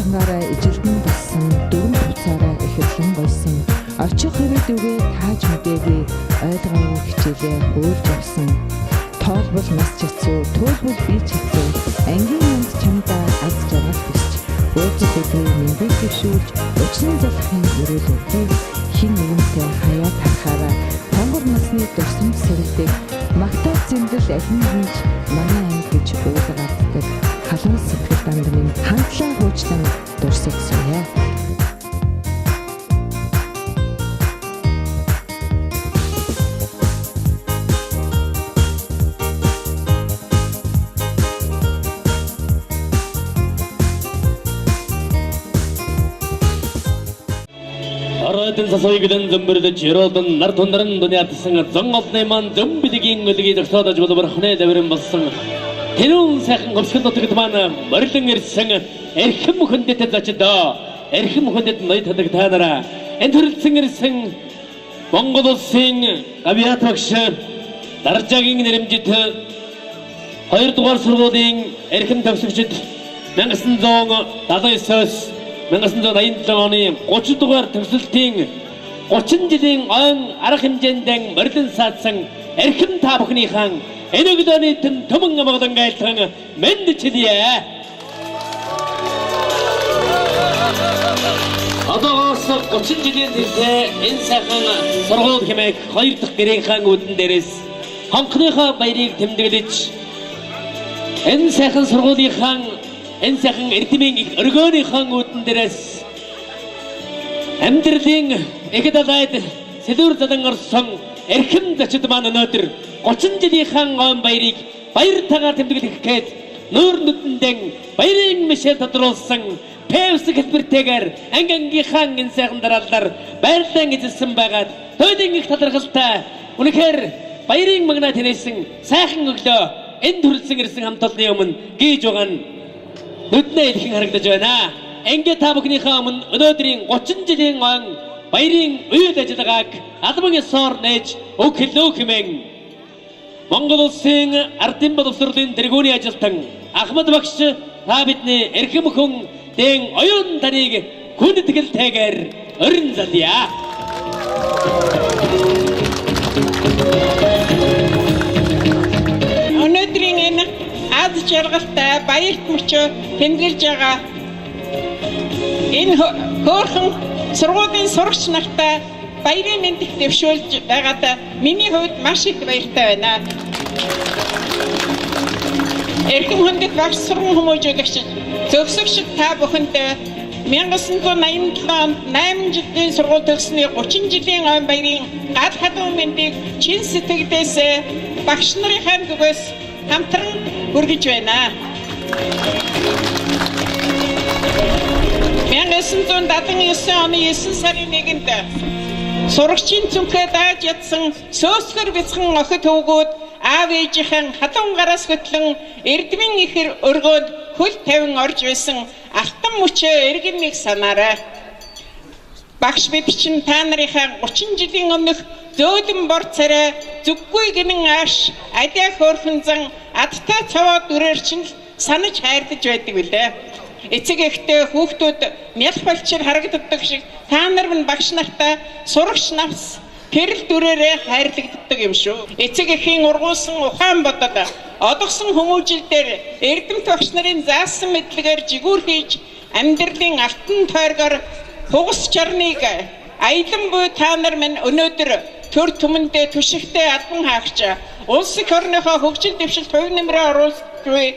булангаараа ижилдэн болсон дөрвөн хугацаараа ихэвлэн гойсон очих ирээдүгээ тааж мэдээгүй ойлгоогүй хичээлээ хуурж авсан тоолбол нас чацуу төлбөл би чацуу ангийн юмд чамдаа аз жаргал хүсч өөртөө өдрөө мэндийг төвшүүлж өчнөө залхахын өрөөлөдөө хин нэгэнтэй хаяа тарахаараа хонгор насны дурсамж сэрэлдэг магтаа зэмлэл ахинж манай анги гэж уулгааддаг халуун сэтгэл дандмын хандлан хуучлан дурсагсуя. Арайдын сасойгден зөмбөрдөж ерөөдөн нар тундарын дүниятсан зон олнайман зөмбилигийн өлгийг зогсоодож болбор хнэ даврын болсон тэрүүн сайхан гомсгол нутагт маань морилон ирсэн эрхэм хөндөд зочдоо эрхэм хөндөд ноёд хадаг та нараа энэ төрөлцөн ирсэн Монгол улсын авиат багш даржаагийн нэрэмжит 2 дугаар сургуулийн эрхэм төгсөгчд 1979-с 1987 оны 30 дугаар төгсөлтийн 30 жилийн он арга хэмжээндээ морилон саадсан эрхэм та бүхнийхэн энэ өглөөний төмөн амгалан гайлтан мэндчилье. Одоогоос 30 жилийн тэртээ энэ сайхан сургууль хэмээх 2 дахь гэрийнхэн үүдэн дээрээс хонхныхоо баярыг тэмдэглэж энэ сайхан сургуулийнхаа энэ сайхан эрдэмийн өргөөнийхэн үүдэн дээрээс амьдралын их далайд сэлүүр задан орсон эрхэм зочид маань өнөөдөр 30 жилийнхэн он баярыг баяр тагаар тэмдэглэх гээд нүүр нүдэндээ баярын мишэл тодруулсан певс хэлбэртэйгээр ангийнхаа энэ сайхан дараалалаар байрлан эзэлсэн байгаад туйлын их талархалтай үнэхээр баярын магнаа тэнэсэн сайхан өглөө энэ төрөлсөн ирсэн хамт олонны өмнө гээж байгаа нь нүднээ илхэн харагдаж байна. Ингээ та бүхнийхээ өмнө өнөөдрийн 30 жилийн он баярын үйл ажиллагааг албан ёсоор нээж өглөө хэмээн Монгол улсын ардын боловсролын тэргүүний ажилтан Ахмад багш та бидний эрхэм хүн дэн оюун таныг хүндэтгэлтэйгээр өрн залъя. Өнөөдрийн энэ аз жаргалтай баярт мөчөө тэмдэглэж байгаа энэ хөөрхөн сургуулийн сурагч нартай баярын мэндийг дэвшүүлж байгаад миний хувьд маш их баяртай байна. Эрхэм хүндэт багш сургууль хүмүүжүүлэгч зөвсөгч та бүхэндээ 1987 онд 8 жилийн сургууль төгссөний 30 жилийн он баярын гал халуун мэндийг чин сэтгэлдээс багш нарынхаа зүгээс хамтран хүргэж байна. 1979 оны 9 сарын 1-нд сурагчийн цүнхээ дааж ядсан сөөхөр бяцхан охид хөвгүүд аав ээжийнхэн халуун гараас хөтлөн эрдмийн ихэр өргөөд хөл тавин орж байсан алтан мөчөө эргэн нэг санаарай. Багш бид чинь та нарынхаа 30 жилийн өмнөх зөөлөн бор царай зүггүй гинэн ааш адиа хөөрхөн зан адтай цаваа дүрээр чинь санаж хайрлаж байдаг үлээ. Эцэг эхтэй хүүхдүүд мялх болчир харагддаг шиг та нар минь багш нартай сурагч навс гэрэл дүрээрээ хайрлагддаг юм шүү. Эцэг эхийн ургуулсан ухаан бодод одогсон хүмүүжилдээр эрдэмт багш нарын заасан мэдлэгээр жигүүр хийж амьдралын алтан тойргоор хугас чарныг аялан буй та нар минь өнөөдөр төр түмэндээ түшигтэй албан хаагч улс их орныхоо хөгжил дэвшилт хувь нэмрээ оруулж буй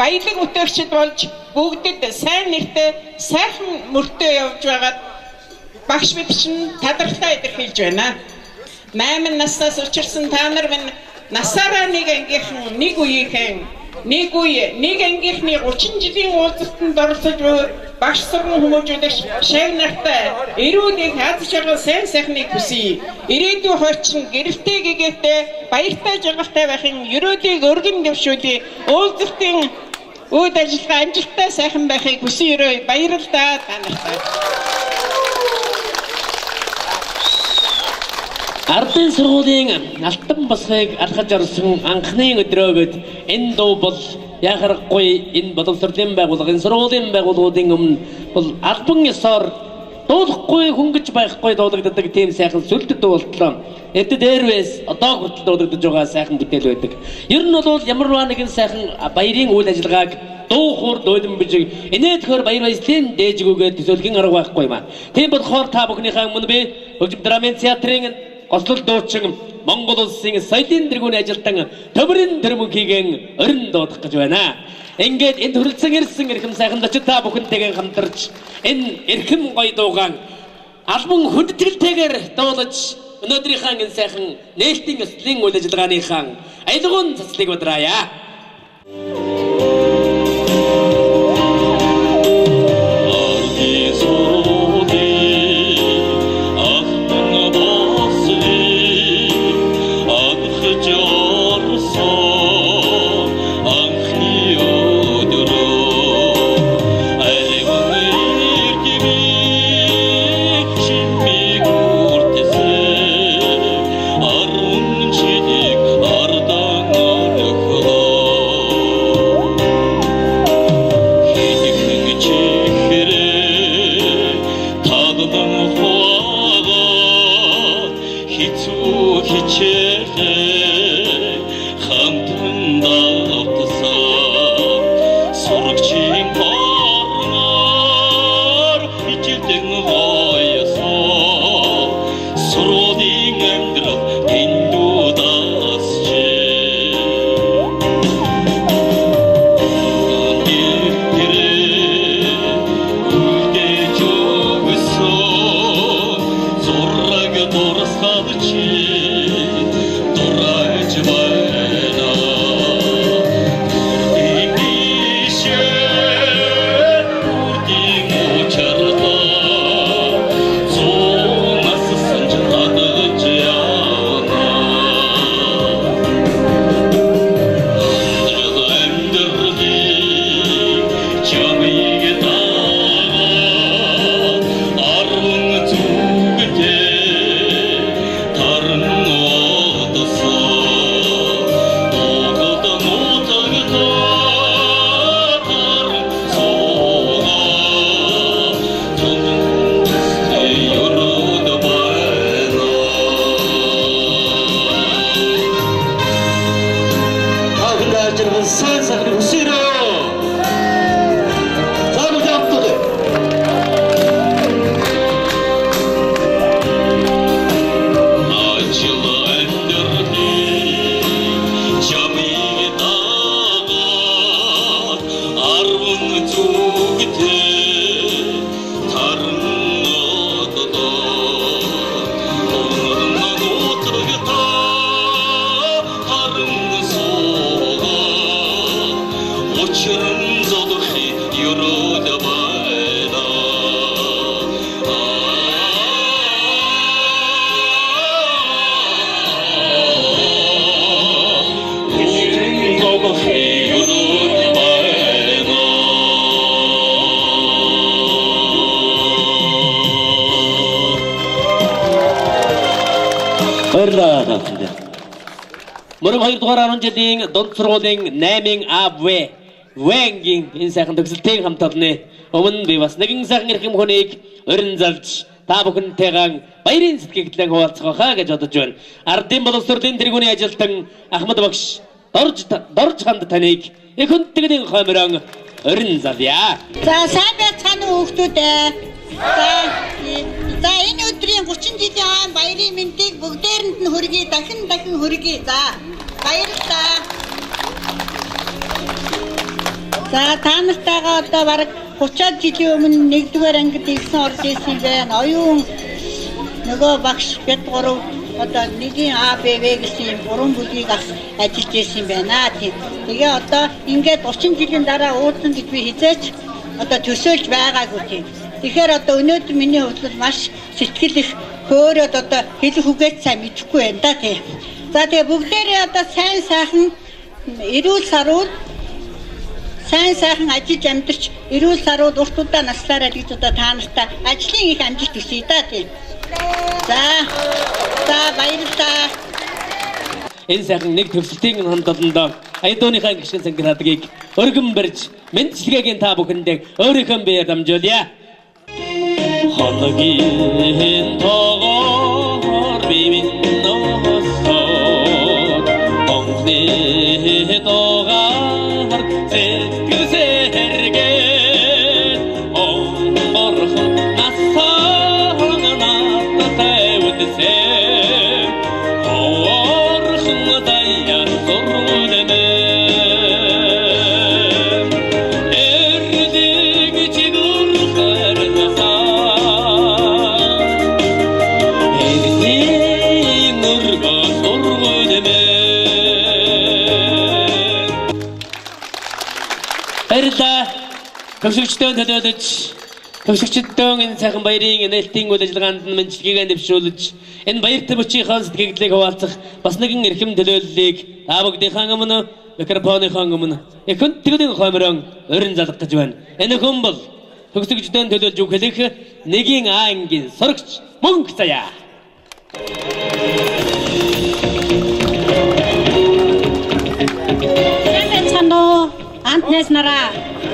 баялаг үтэрчд болж бүгдэд сайн нэртэй сайхан мөртөө явж байгаад багш бид чинь талархлаа илэрхийлж байна. 8 наснаас учирсан та нар минь насаараа нэг ангийнхан нэг үеийнхэн нэг ангийнхны 30 жилийн уулзалтанд оролцож буй багш сургууль хүмүүжүүлэгч шав нартай эрүүдийг хаз жаргал сайн сайхныг хүсье. Ирээдүйн хойчин гэрэлтэй гэгээтэй баяртай жаргалтай байхын ерөөдийг өргөн дэвшүүлье. Уулзалтын үйл ажиллагаа амжилттай сайхан байхыг хүсье. Баярлалаа та нартай. Ардын сургуулийн алтан басхыг алхаж орсон анхны өдрөөгд энэ дуу бол яхарахгүй энэ боловсролын байгууллагын сургуулийн байгууллагын өмнө бол албан ёсоор дуулахгүй хөнгөж байхгүй дуулагддаг тийм сайхан сүлдэд дуултлаа. Эдэд Airways одоо хүртэл дуулагдаж байгаа сайхан бүтээл байдаг. Ер нь бол ямарваа нэгэн сайхан баярын үйл ажиллагааг дуухур дойдон бижиг инээдхөр баяр баясгалын дээжгүүгээ төсөөлгөн арга байхгүй юм аа. Тийм болохоор та бүхнийхээ өмнө би хөгжим драмын театрын гослол дуучин Монгол улсын соёлын тэргүүний ажилтан Төмөрийн Тэрмөнхийгэн өрн дуудах гэж байна. Ингээд энэ төрөлцөн ирсэн эрхэм сайхан зочид та бүхэнтэйгээ хамтарч энэ эрхэм гоё дуугаан албан хүндэтгэлтэйгээр дуулаж өнөөдрийнхээ энэ сайхан нээлтийн ёслолын үйл ажиллагааныхаа аялгуун цацлыг удраая. Мөрөг 2 дугаар 10 жилийн дунд сургуулийн 8-ын АВ Вэнгийн энэ сайхан төгсөлтийн хамт олны өмнө би бас нэгэн сайхан эрхэм хүнийг өрн залж та бүхэнтэйгээ баярын сэтгэгдлэн хуваалцах хаа гэж бодож байна. Ардын боловсролын тэргүүний ажилтан Ахмад багш дорж ханд таныг их хүндтгэлийн хойморон өрн залъя. За сайн байцгаана уу хүүхдүүд. За энэ өдрийн 30 жилийн баярын мэндийг бүгдээрэнд нь хүргэе, дахин хүргэе. За баярлалаа. За та нартайгаа одоо бараг 30-аад жилийн өмнө 1-р ангид ирсэн орж ирсэн байна. Оюун нөгөө багш бид гурав одоо нэгэн АБВ гэсэн 3 бүлгийг ажиллаж ирсэн байна. Тэгээ одоо ингээд 30 жилийн дараа уулзсан гэж би хизээч одоо төсөөлж байгаагүй тийм. Тэгэхээр одоо өнөөдөр миний хувьд маш сэтгэл их хөөрөөд одоо хэлэх үгээд сайн мэдэхгүй байна да тийм. За тэгээ бүгдээрээ одоо сайн сайхан эрүүл сарууд сайн сайхан ажиллаж амьдарч эрүүл сарууд урт удаа наслаарай гэж одоо та нартай ажлын их амжилт хүсье да тийм. За баярлалаа. Энэ сайхан нэг төвсөлтийн хамт олондоо Айдууныхаа гişгэн санградгийг өргөн барьж мэдчилгээгийн та бүхэндээ өөрийнхөө биеэр дамжуулъя. Хоногийн тоогоор би минносоод онхны тоогоор сэтгэлсээ хэргээд онгорхон насаан надтай үдсээ оорхон даяар зургудэмээ эрдэг чигүр харнасаа баярлалаа. Төвшөгчдөө төлөөлөж, төвшөгчдөө энэ сайхан баярын нээлтийн үйл ажиллагаанд мэдлэгийг дэвшүүлж, энэ баяр төмөчийн сэтгэлдлийг хуваалцах бас нэгэн эрхэм төлөөллийг та бүгдийнхээ өмнө микрофоныхоо өмнө эхэн тэглийн хойморон өрн залгах гэж байна. Энэ хүн бол төвшөгчдөө төлөөлж үхлэх нэгийн ангийн сурагч мөнгө заяа. Антнес нараа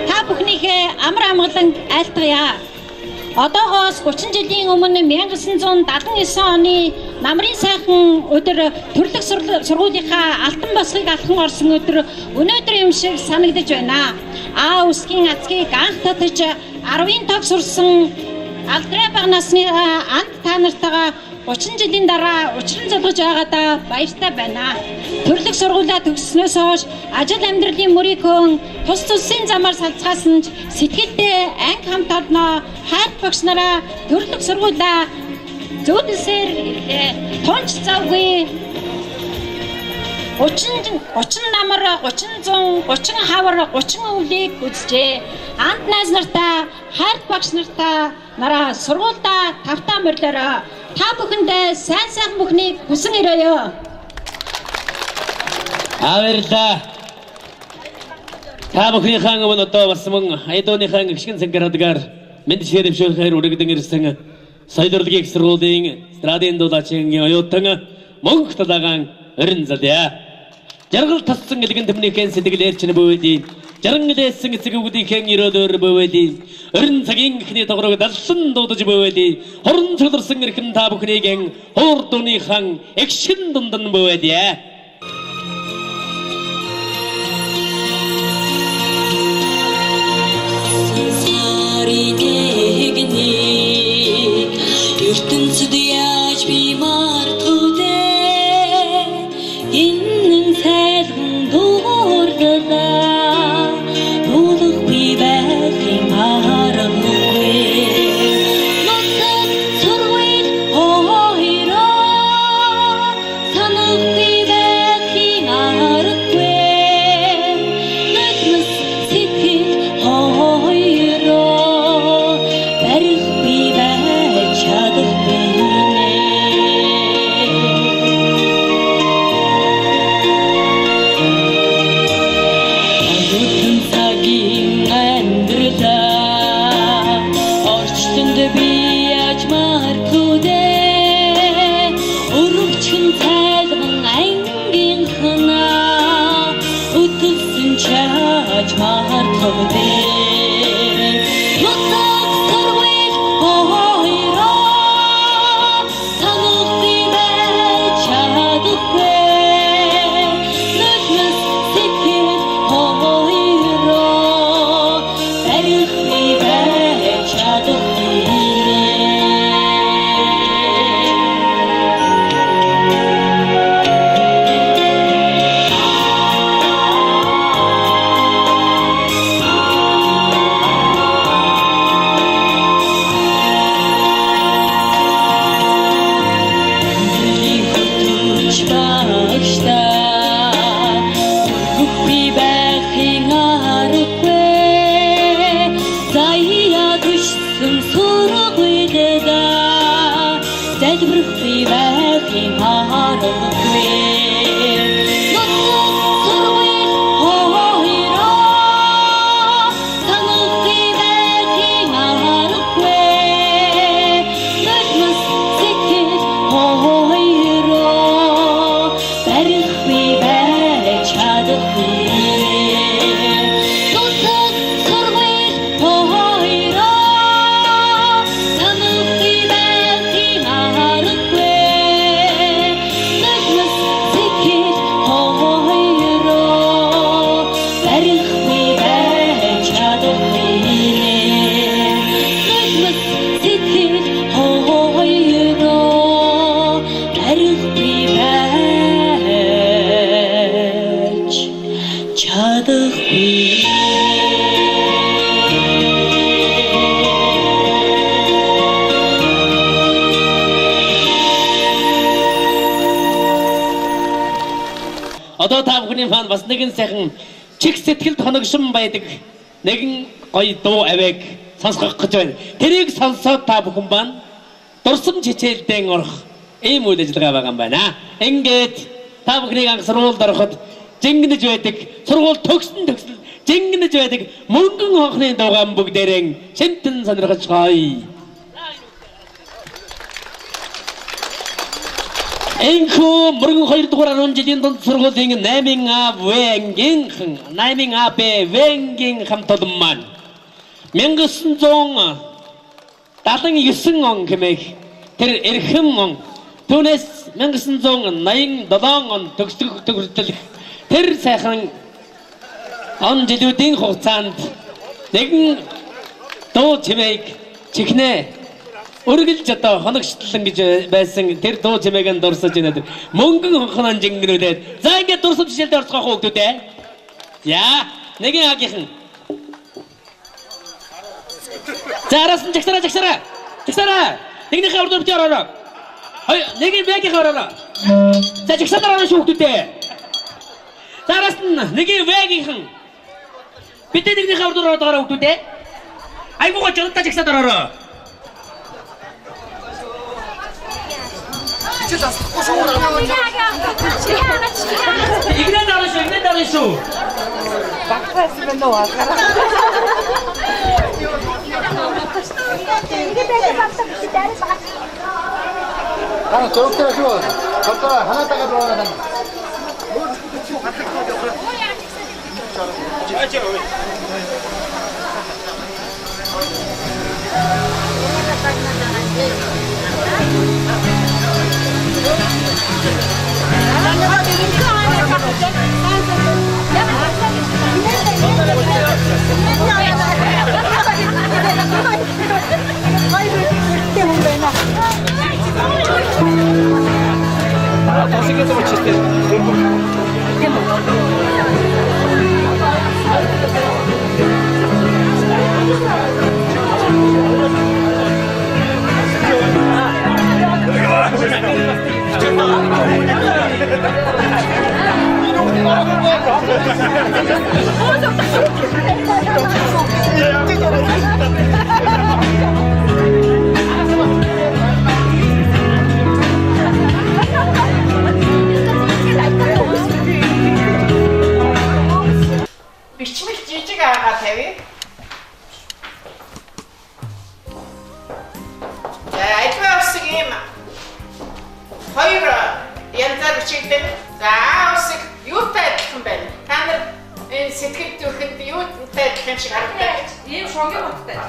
та бүхнийхээ амар амгалан айлтгая. Одоогоос 30 жилийн өмнө 1979 оны намрын сайхан өдөр төрлөх сургуулийнхаа алтан босхийг алхан орсон өдөр өнөөдөр юм шиг санагдаж байна. Үсгийн азгийг анх татаж 10-ын тог сурсан алдраа баг насны анх та нартайгаа 30 жилийн дараа учран залгаж байгаадаа баяртай байна. Төрлөх сургуулаа төгссөнөөс хойш ажил амьдралын мөрийгөө тус тусын замаар салцгаасан ч сэтгэлдээ анги хамт олноо хайр багш нараа төрлөх сургуулаа зөвлөсээр тонч завгүй 30 намар 30 зун 30 хавар 30 өвлийг үзжээ. Ант найз нартай хайр багш нараа сургуультай тавтаа мөрлөөрөө та бүхэндээ сайн сайхан бүхнийг хүсэн өрөөё. Баярлалаа. Та бүхнийхээ өмнө одоо бас мөн айдууныхаа гიშгэн цэнхэрдгээр мэдчилгээ дэвшүүлэхээр үргэлдэн ирсэн соёл урлагийн их сургуулийн страдын дулаачийн оюутан мөнх талаган өрн залъя. Жаргал тассан элгэн төмнийхэн сэтгэлээр чинь бөвөдий. Жарган лээсэн эцэгүүдийнхэн өрөөлөөр бөвөдий. Өрн цагийн ихний тогрог далсан дуудаж бөвөдий. Хорон чөлөрсөн эрхэм та бүхнийгэн хуур дууныхан экшин дундан бөвөдий. ертөнцид яаж би мартуудээ энэ сайхан дуурлалаа дуулахгүй байхын аргагүй надад сурвал хоёроо санахгүй байхын аргагүй надад сэтгэл хоёроо барихгүй байж чадахгүй Одоо та бүхний маань бас нэгэн сайхан чих сэтгэлд хоногшин байдаг нэгэн гоё дуу авиг сонсгох гэж байна. Тэрийг сонсоод та бүхэн маань дурсам чичээлдэн орох ийм үйл ажиллагаа байгаа юм байна. Ингээд та бүхнийг анх сургуульд ороход жингэнэж байдаг, сургууль төгсөн жингэнэж байдаг мөнгөн хонхны дугаан бүгдээрэн шимтэн сонирхож гоё. Энхүү мөргөн 2 дугаар 10 жилийн дунд сургуулийн 8А Б вэнгийн хамт олон маань 1979 он хэмээх тэр эрхэм он түүнээс 1987 он төгсгөл тэр сайхан он жилүүдийн хугацаанд нэгэн дуу чимээг чихнээ өргөлж одоо хоногчлон гэж байсан тэр дуу чимээг нь дурсаж байна. Мөнгөн хонхнон жингэнүүлээд за ингээд дурсамж шилдэ орцгоох хөөдөө. Яа нэгэн агийнхан. За араас нь жагсараа. Нэгнийхээ урд нь ороо. Хой нэгэн бэгийн ороо. За жагсараа шүүхтүүдээ. За араас нь нэгэн бэгийнхэн. Бид нэгнийхээ урд ороо хөөдөө. Айгуугаа жонтой жагсараа ороо. Игнэ дарашо. Багтаасмен нөө агара. 저렇게 하시고 걷다가 하나다가 들어가는 Бичмэл жижиг аагаа тавь. За айдваа усыг юм. Хоёр янзаар бичигдэн. За усыг юутай адилхан байна? Та нар энэ сэтгэл зүрхэнд юутай адилхан шиг харагдав? Ийм шогийн уттай. За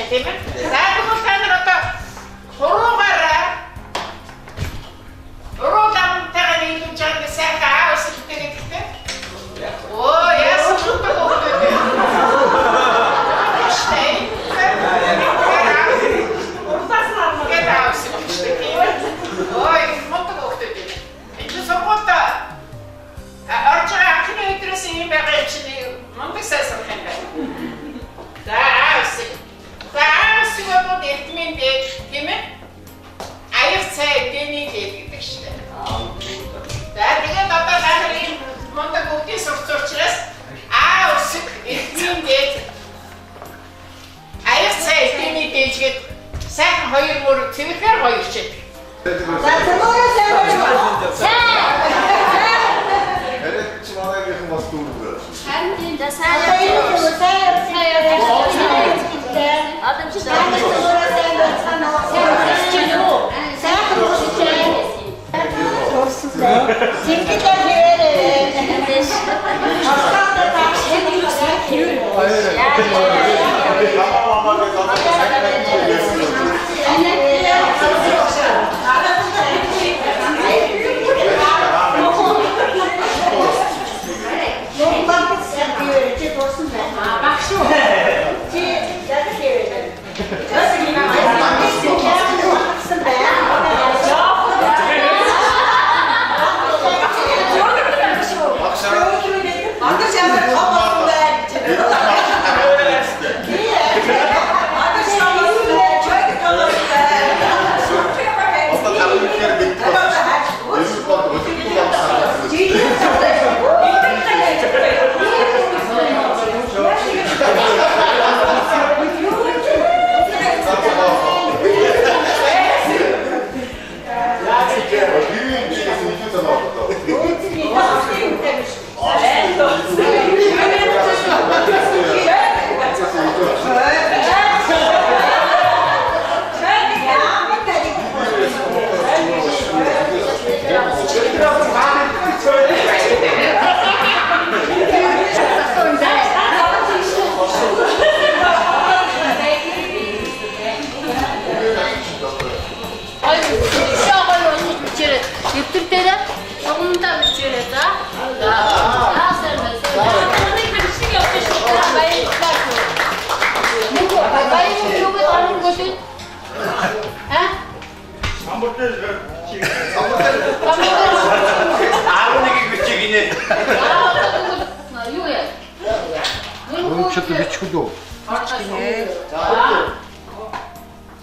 тэгвэл та нар одоо хуруугаараа Урууламтайгаа нийлүүлж байгаа сайхан аа усэлтэй гэдэгтэй. Оо яасан ч утга өгдөг. Штей. Уртаснаа мгээд аа усэлтэй тийм. Ой, утга өгдөг. Энэ согота орж байгаа ахны өдрөөс юм байгаа чинь мундаг сайсан юм байна. За аа усэл. За аа усэл бол эртмийн дээд тийм ээ. Аяг цай дэний дээд гэдэг шүү дээ. За тэгээд одоо наар ийм мундаг бүгдийн сурч учраас аа усэг эртмийн дээд аяг цай дэний дээжгээд сайхан хоёр мөр цэвэрхээр гоё ирчээд. За цэвэрээ сайн. Хэрэг чи манайгийн бас дүүрээ. Харин тийм да сайн. Адам чи сайн. Шууд бичих үү? За.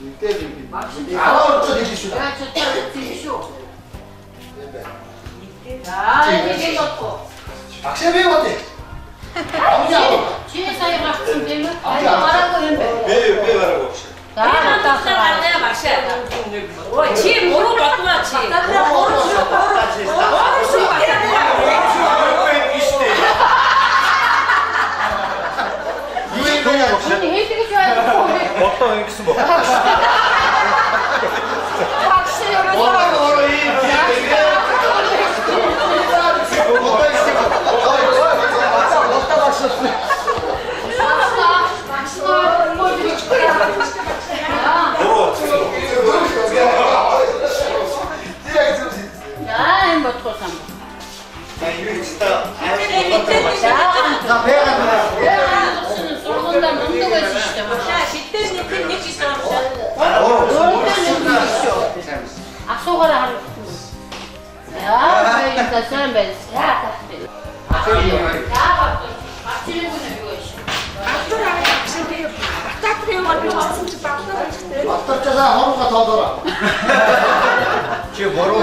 Ихдээ би. Аа ч тийм шүү. За тийм шүү. За нэг бодгоо. Багшаа би бодъё. Чи сая гарсан тийм үү? Гараагүй юм бэ? Би гараагүй. За таасаа багшаа. Ой чи буруу бодмаа чи. Ботоо ингэсэн бо. Асуугаараа харагдсан. Яа, баярлалаа сайн байна. Батарчаа хорвоо тоодороо. Чи бороо.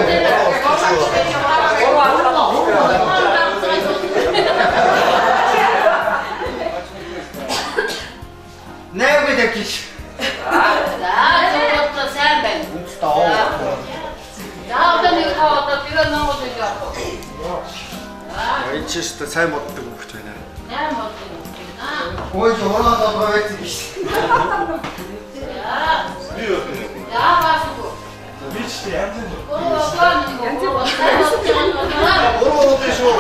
Нэг бид кич. За сайн байна. За одоо нэг хаваа тэгээ ногоос яах вэ? Энэ ч ихтэй сайн боддог хөвгч байна. Яа модын юм. Ой жороо тоодороо байц биш. Би юу вэ? Яа баасгүй. Би ч тийм янз бүр. Бороо биш үү?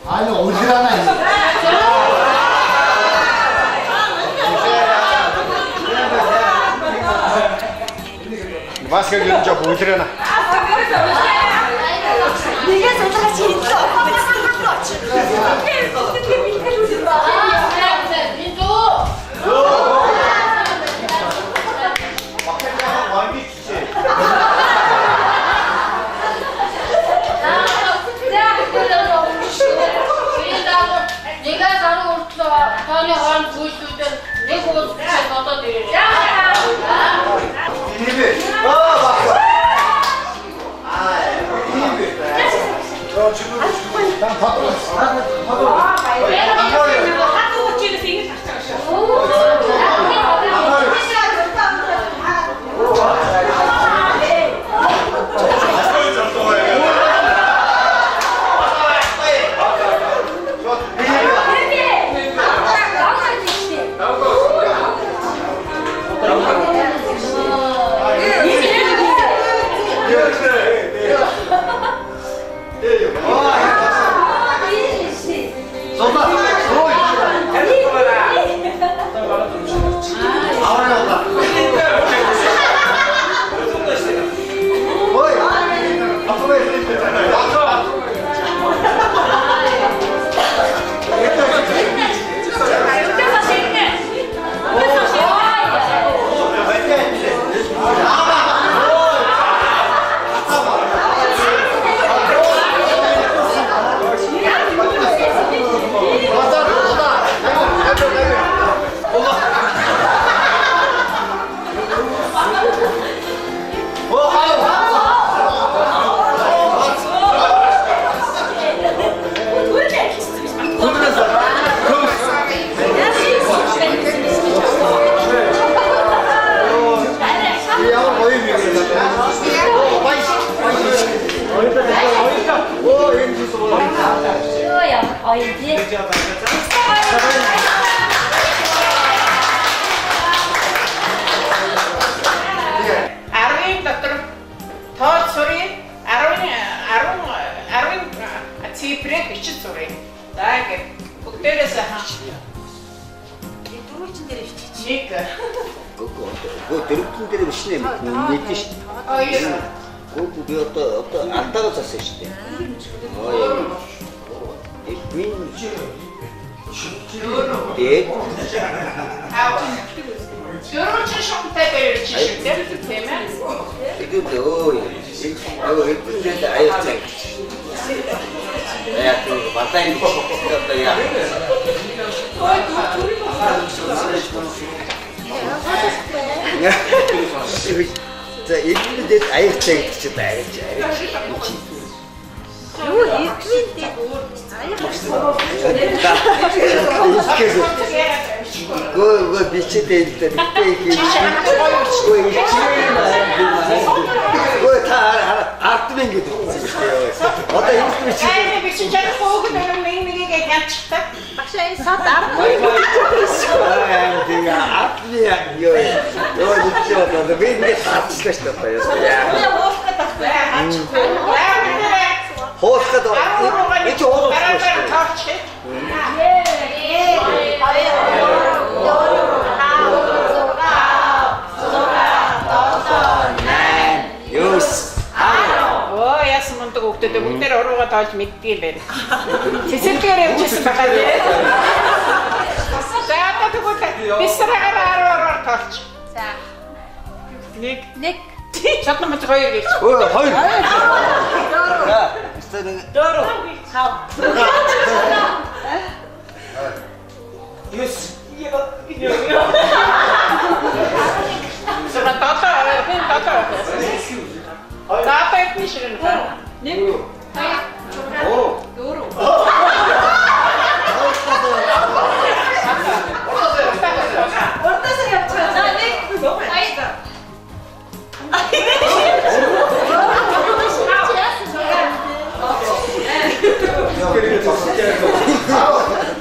아니 어지러나 마스크 좀 잡고 어지러나 네가 저같이 있어. 네가 자는 옷도 전에 한 보여줄 때내 옷을 갖다 드려. 이비 맞아 이비 저 지금 난 받고 цифрээ бичиж сурыг. За ингээд Нэг. Гоо дөрөвдөн дээр бичнэ мэдэн шүү. Хоёр. Гоо би одоо алтаараа зассан шүү дээ. Тэгээд Дөрөв чи шонтой дээр чи шүү дээ. Тийм ээ. тэгээд эдгээр аяцаа. Яг нь батайн одоо яа. За эдгээр аяцаа гэж байж. Юу эдгээр дээр Гоо бичээд энэ Гоо та артмын гэдэг. Одоо энэ бичиж Ай би чи чад хөөгд нэг янчтай. багшаа энэ сад ард. тэгээ артмын ёо одоо би нэг хатчихлаа шүү дээ. Хоолход энэ хоолох шүү дээ. Оо яасан мундаг хөвгдөд бүгдээр уруугаа тоолж мэддэг юм байна. Цэцэрлэгээр явчихсан байгаа тийм. За одоо тэгвэл бисраагаар 10-аар тоолч. За. Нэг. Чатна мат хоёр гэлч. Өө хоёр. Дөрөв. Хав. Юс. Сара тата. Тата их ширэн та. Нэг. Оо. Дөрөв. Урдаас явчихсан. За нэг. Хайда.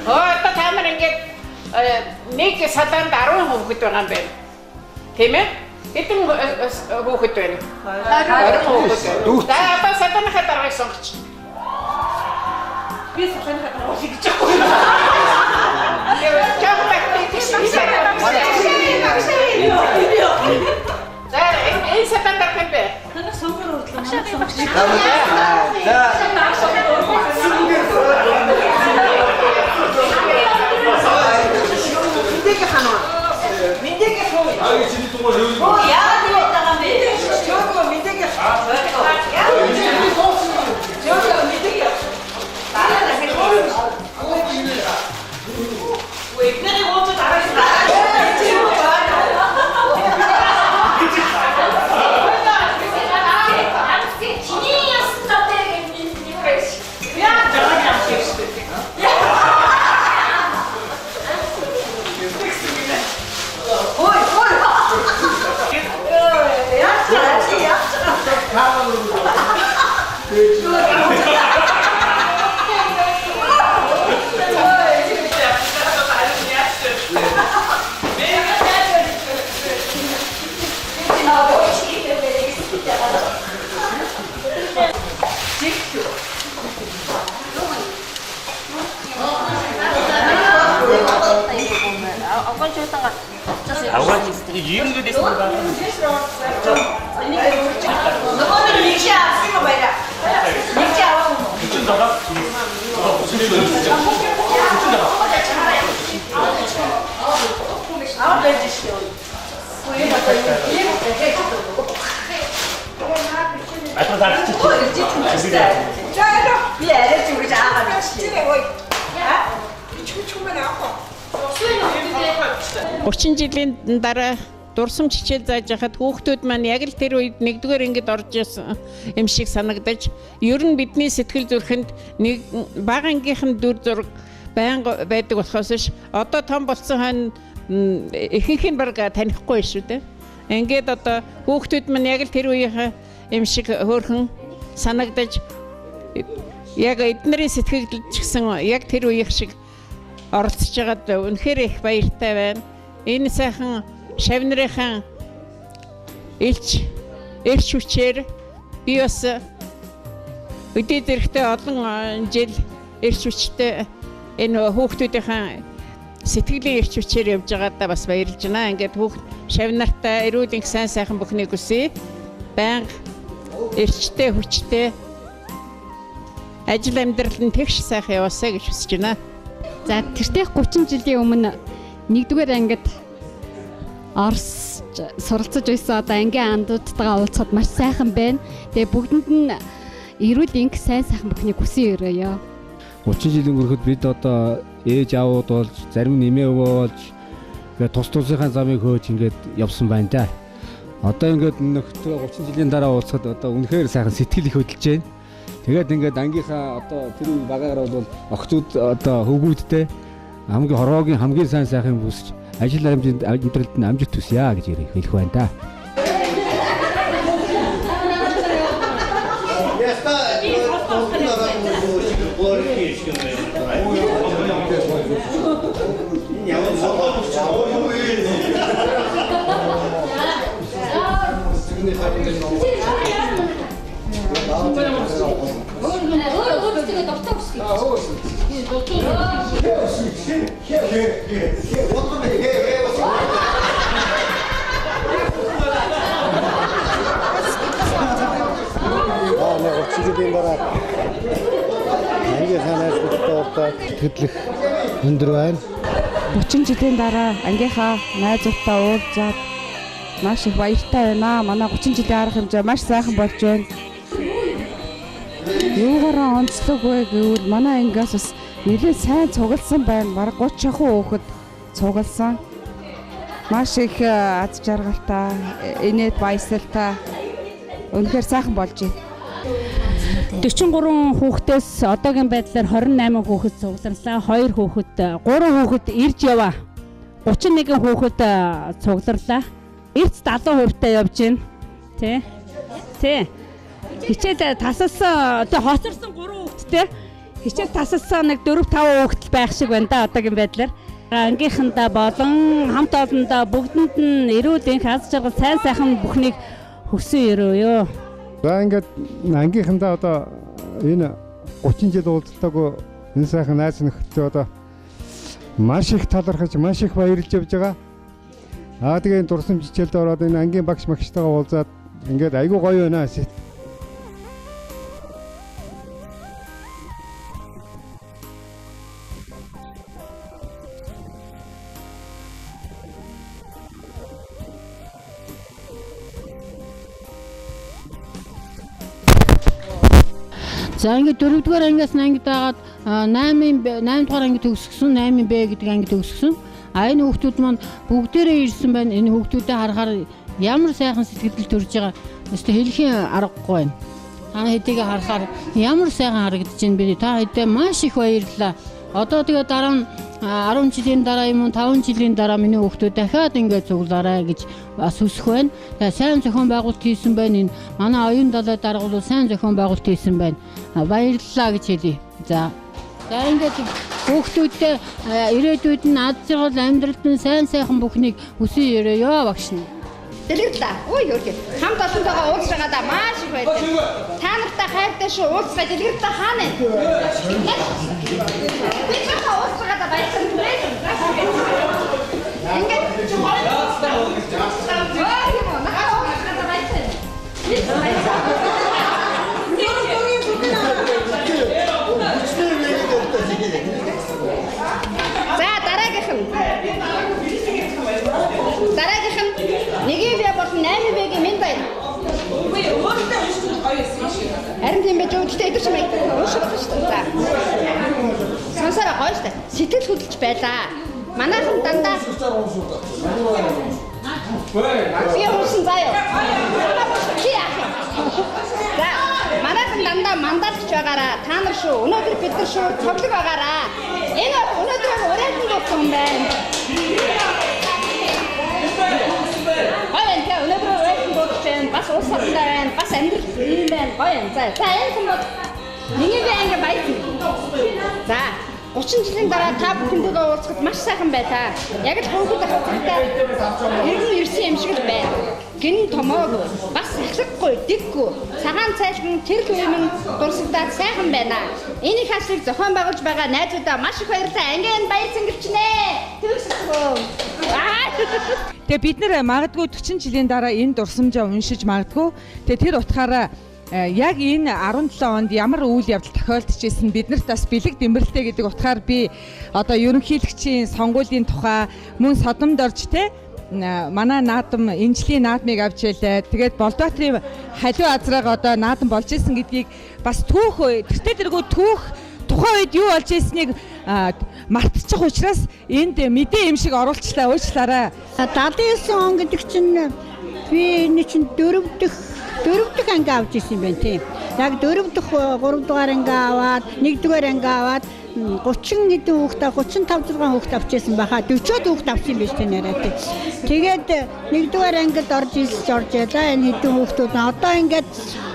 Одоо таамар ингээд нэг садаанд 10 хүүхэд байгаа юм байна. Тийм ээ? Хэдэн хүүхэд байна? 20 хүүхэд. За одоо садаанхаа даргаыг сонгоч. Би садаанхаа даргаыг гэж байна. Яа, за энэ садаан дарах юм бэ? Орчин жилийн дараа дурсам хичээл зааж хахад хүүхдүүд маань яг л тэр үед нэгдүгээр ангид орж ирсэн юм шиг санагдаж, ер нь бидний сэтгэл зүрхэнд нэг бага ангийнхан дүр зураг байнга байдаг болохоос ш одоо том болсон хань ихэнх нь баг танихгүй шүү дээ. Ингээд одоо хүүхдүүд маань яг л тэр үеийнхээ юм шиг хөөрхөн санагдаж, яг эднэрийн сэтгэлд ч гэсэн яг тэр үеих шиг оролцож байгаад үнэхээр их баяртай байна. Энэ сайхан шавнырынхан эрч хүчээр би бас өдөө зэрэгтэй олон жил эрч хүчтэй энэ хүүхдүүдийн сэтгэлийн эрч хүчээр явж байгаадаа бас баярлж байна. Ингээд хүүхд шав нартай эрүүл энх сайн сайхан бүхнийг хүсье. Баян эрчтэй хүчтэй ажил амьдрал нь тэгш сайхан яваасаа гэж хүсэж байна. За тэртех 30 жилийн өмнө 1-р ангид Орос суралцаж байсан одоо ангийн андуудтайгаа уулзахад маш сайхан байна. Тэгээ бүгдэнд нь эрүүл энх сайн сайхан бүхнийг хүсэн өрөөё. 30 жилийн өмнөхөд бид одоо ээж аауд болж зарим нэмээ өвөө болж ингээд тус тусынхаа замыг хөөж ингээд явсан байна да. Одоо ингээд нөхдөд 30 жилийн дараа уулзахад одоо үнэхээр сайхан сэтгэл их хөдөлж байна. Тэгээд ингээд ангийнхаа одоо тэр багаар бол охтууд одоо хөвгүүдтэй хамгийн хорвоогийн хамгийн сайн сайхан бүсч ажил амьдралд нь амжилт хүсье гэж хэлэх байна да. Жилийн дараа ангийн ханаас бүтээдэг хөдлөх өндөр байна. 30 жилийн дараа ангийнхаа найзуудтай уулзаад маш их баяртай байна. Манай 30 жилийн арга хэмжээ маш сайхан болж байна. Юугаараа онцлог вэ гэвэл манай ангиас бас нэлээд сайн цугласан байна. Бараг 30 шахуу хүүхэд цугласан. Маш их аз жаргалтай, инээд баясгалтай. Үнэхээр сайхан болж байна. 43 хүүхдээс одоогийн байдлаар 28 хүүхэд цугларлаа. 2 хүүхэд, 3 хүүхэд ирж яваа. 31 хүүхэд цугларлаа. Эрт 70% та явж байна. Тий. Хичээл тасалсан, одоо хоцорсон 3 хүүхэдтэй хичээл тасалсан нэг 4-5 хүүхэд байх шиг байна да одоогийн байдлаар. Ангийнхандаа болон хамт олондоо бүгдэнд нь эрүүл энх аз жаргал сайн сайхан бүхнийг хүсэн өрөөё. За ингээд ангийнхандаа одоо энэ 30 жил уулзалтаагүй энэ сайхан найз нөхдөд одоо маш их талархаж маш их баярлж явж байгаа. Тэгээ энэ дурсамж хичээлд ороод энэ ангийн багш магштайгаа уулзаад ингээд айгүй гоё байна. За ингээд 4-р ангиас ангид дагаад 8 дугаар анги төгсгсөн, 8Б гэдэг анги төгсгсөн. Энэ хүүхдүүд маань бүгдээрээ ирсэн байна. Энэ хүүхдүүдэд харахаар ямар сайхан сэтгэл төрж байгаа. Өстө хэлхийн аргагүй байна. Та хэдийгээ харахаар ямар сайхан харагдаж байна бэ? Та хэдээ маш их баярлалаа. Одоо тэгээ дараа нь 10 жилийн дараа юм уу 5 жилийн дараа миний хүүхдүүд дахиад ингээд цуглаарай гэж бас хүсэх байна. Тэгээ сайн зохион байгуулалт хийсэн байна. Энэ манай оюун далай даргуулал сайн зохион байгуулалт хийсэн байна. Баярлалаа гэж хэлье. За ингээд хүүхдүүдтэй ирээдүйд нь аз жаргал амьдралд нь сайн сайхан бүхнийг хүсэн өрөөё багш нь. Дэлгэрлээ. Ой юу хамт олонтойгоо уулзж байгаадаа маш их баярлалаа. Та нартай хайртай шүү. Уулзгаа дэлгэрлээ хаана вэ? Би чамаа уулзж байгаадаа баярлалаа. Ингээд за дараагийнх нь нэгийн бие болон 8Б-гийн минь байна. Үгүй өөртөө уншиж гоё юм шиг. Харин тийм байж үүдтэй идэж мэйг уншиж байгаа шүү дээ. Сонсороо гоё шүү дээ. Сэтгэл хөдлөж байлаа. Манайхан дандаа би уншин заяа. За манайхан дандаа мандалж байгаараа та нар шүү. Өнөөдөр бид нар шүү тоглог байгаараа. Энэ өнөөдөр урайлан болсон юм байна. Өнөөдөр урайлан болсон байна. Бас уус савтай байна. Бас амьдрал юм байна. Гоё юм. За энэ хүмүүс миний би анги баян. За 30 жилийн дараа та бүхэндээ уулзахад маш сайхан байлаа. Яг л хүүхэд хавцтай иргэн ирсэн юм шиг л байна. Гин томоогүй, бас ахлахгүй, дэггүй, цагаан цайлган тэр үеийн дурсагдаад сайхан байна. Энийг хаашиг зохион байгуулж байгаа найзуудаа маш их баярлалаа. Ангийн баяр цэнгэрчнэ. Тэгээ бид нэр магадгүй 40 жилийн дараа энэ дурсамжаа уншиж магадгүй. Тэгээ тэр утгаараа яг энэ 17 онд ямар үйл явдал тохиолдчихсэн биднэрт бас бэлэг дэмбэрэлтэй гэдэг утгаар би одоо ерөнхийлөгчийн сонгуулийн тухай мөн содомд орж те манай наадам энэ жилийн наадмыг авч ялээ. Тэгээд Болдбаатарын халиваа азрааг одоо наадам болж исэн гэдгийг бас тэртээ тэргүй тухайн үед юу болж ирснийг мартчих учраас энд мэдээ юм шиг оруулчлаа уучлаарай. 79 он гэдэг чинь би энэ чинь дөрөв дэх анги авч ирсэн юм байна тийм. Яг 4 дахь 3 дугаар анги аваад 1 дугаар анги аваад 30 хэдэн хүүхдээ 35 6 хүүхдээ авчихсан байхаа 40-од хүүхдээ авсан юм биш тийм яриа тийм. Тэгээд 1 дугаар ангид орж ялаа энэ хэдэн хүүхдүүд одоо ингээд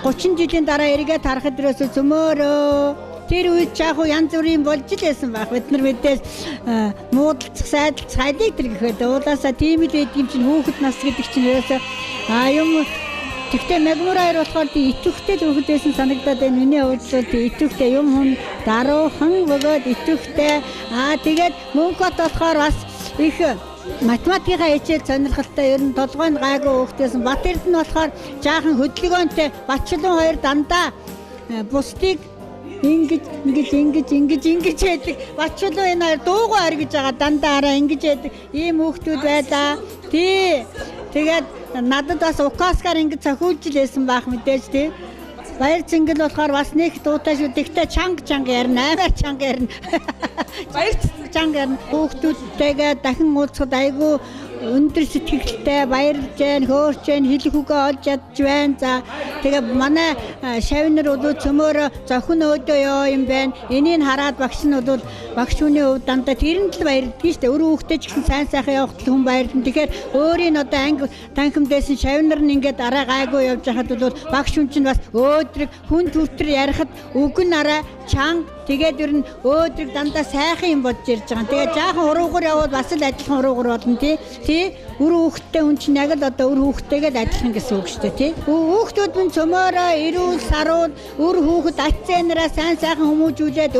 30 жилийн дараа эргээд харахад ерөөсө зөмөөрөө тэр үед чааху янз бүрийн болж л байсан байх. Бид нар мэдээс муудалцах, сайдалцах, хайлыг тэр гэхэд уулаасаа тийм л байд юм чинь хүүхэд нас гэдэг чинь ерөөсөө юм. Тэгтээ Магнур хоёр болохоор тий итвэхтэй л хүүхэд байсан санагдаад байна. Миний хувьд л тий итвэхтэй юм хүн даруухан бөгөөд итвэхтэй. Тэгээд мөнхөт болохоор бас их математикийн хичээл сонирхолтой ер нь толгойн гайгүй хүүхдээсэн. Батэрд нь болохоор жаахан хөдөлгөөнтэй Батчлан хоёр дандаа бусдыг ингэж яадаг. Батчлан энэ хоёр дуугүй оргиж байгаа дандаа араа ингэж яадаг. Ийм хүүхдүүд байлаа. Тий. Тэгээд надад бас укаскаар ингэж цохиулж лээсэн байх мэдээж тий. Баяр цэнгэл болохоор бас нэг дуутай шүү. Тэгтээ чанга ярина, амар чанга ярина. Баяр чанга ярина. Хүүхдүүдтэйгээ дахин уулзахад айгүй өндөр сэтгэлтэй баярлж जैन хөөрч जैन хэлэх үгээ олж чадж байна. За тэгээ манай шавнар бол цөмөр зохин өөдөө ёо юм байна. Энийг хараад багш нь бол багш хүний хувьд дандаа тэрэнд л баярлдаг шүү дээ. Өөрөө хүүхдээ ч гэсэн сайн сайхан явахад хүн баярлна. Тэгэхээр өөрийн одоо анги танхимдээсэн шавнар нь ингээд араа гайгүй явж хахад бол багш хүн чинь бас өөдрөг хүн төртөр ярихад үг нь араа чанга тэгээд ер нь өөдрөг дандаа сайхан юм бодж ирж байгаа. Тэгээд жаахан уруугаар явбал бас л адилхан уруугаар болно тий. Үр хүүхдтэй хүн чинь яг л одоо үр хүүхдтэйгээ л адилхан гэсэн үг шүү дээ тий. Хүүхдүүд нь цөмөөрөө эрүүл сарууд үр хүүхэд аццэнараа сайн сайхан хүмүүжүүлээд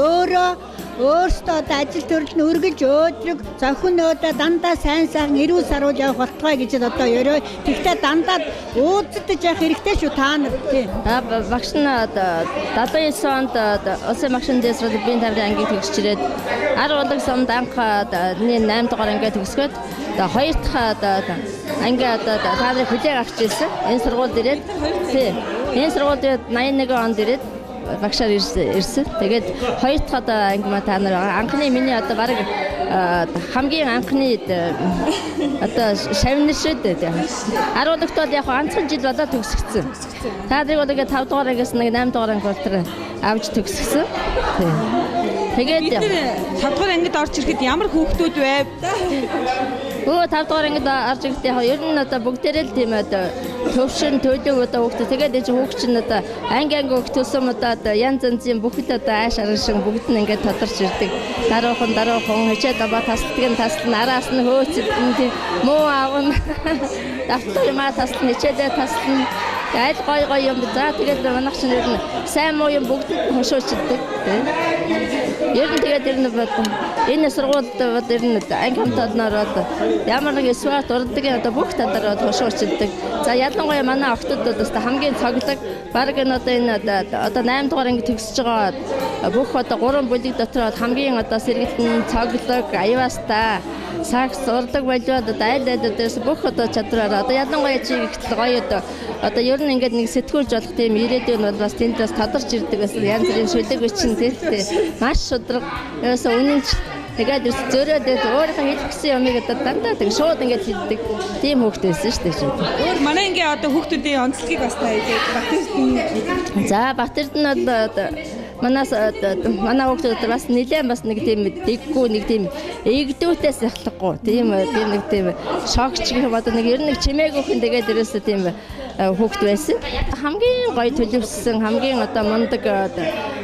өөрсдөө одоо ажил төрөл нь өргөж өөдрөг зохин өөдөө дандаа сайн сайхан эрүүл саруул явах болтгой гэж одоо ёроо. Тэгтээ дандаа ууддаж явах хэрэгтэй шүү та нар тий. Багш нь 79 онд улсын багшин дэсрээд би таврын ангийг төгсч ирээд 10 улс онд анх 8 дугаар анги төгсгөөд 2 дахь анги та нарыг хүлээг авч ирсэн. Энэ сургуульд ирээд тий. Энэ сургуульд 81 онд ирээд багшаар ирсэн. Тэгээд 2 дахь анги маа та нар анхны миний одоо баг хамгийн анхны одоо шавнар шүү дээ. 10 дахьт бол яг ганцхан жил болоо төгсгцэн. Та нарыг бол ингээд 5 дугаар ангиас нэг 8 дугаар анги болтер авч төгсгсөн. Тэгээд 5 дугаар ангид орж ирэхэд ямар хүүхдүүд байв? 5 дугаар ангид орж ирэхдээ ер нь одоо бүгдээрээ л тийм одоо төвшин төлөв одоо хүүхдүүд тэгээд энэ хүүхд чинь одоо анги хүүхдөөсөө одоо янз янзын бүхэл одоо ааш аргашин бүгд нь ингээд тодорч ирдэг. Даруухан хичээд аваа таслан араас нь хөөцөлдөн тийм муу аавн давтар маа таслан хичээдээ таслан айл гой юм за тэгээд манайх чинь ер нь сайн муу юм бүгд хошоочдөг тийм. Ер нь тэгээд ер нь энэ сургуульд ер нь анги хамтаанаар ямар нэг эсвэл урдгийн одоо бүх талаар хошоочдөг. За ялангуяа манай охтууд одоо хамгийн цоглог баг энэ одоо энэ одоо 8 дугаар анги төгсөж байгаа бүх одоо 3 бүлэг дотор хамгийн одоо сэргэлтэн цоглог аюултай сакс урлаг болоод одоо айл бүх одоо чадвараар одоо ялангуяа чи ихтэл гоё одоо ер нь ингээд нэг сэтгүүлж болох тийм ирээдүйн бол бас тэнд бас тодорч ирдэг гэсэн янз бүрийн шүлэг бичин тийм маш шудраг ерөөсөө үнэнч тэгээд зөөрөөд өөрийнхөө хэлэх гэсэн юмыг одоо дандаа тэг шууд ингээд хэлдэг тийм хүүхэд байсан шүү дээ. Өөр манай ингээ одоо хүүхдүүдийн онцлогийг бас та хэлээд Батэрд. За Батэрд нь манай хүүхдүүд бас нэлээд бас нэг тийм дэггүй нэг тийм эгдүүтээс яхахгүй тийм нэг тийм шокч гэх юм одоо нэг ер нь чимээгүйхэн тэгээд ерөөсөө тийм хүүхд байсан. Хамгийн гоё төлөвсөн хамгийн одоо мундаг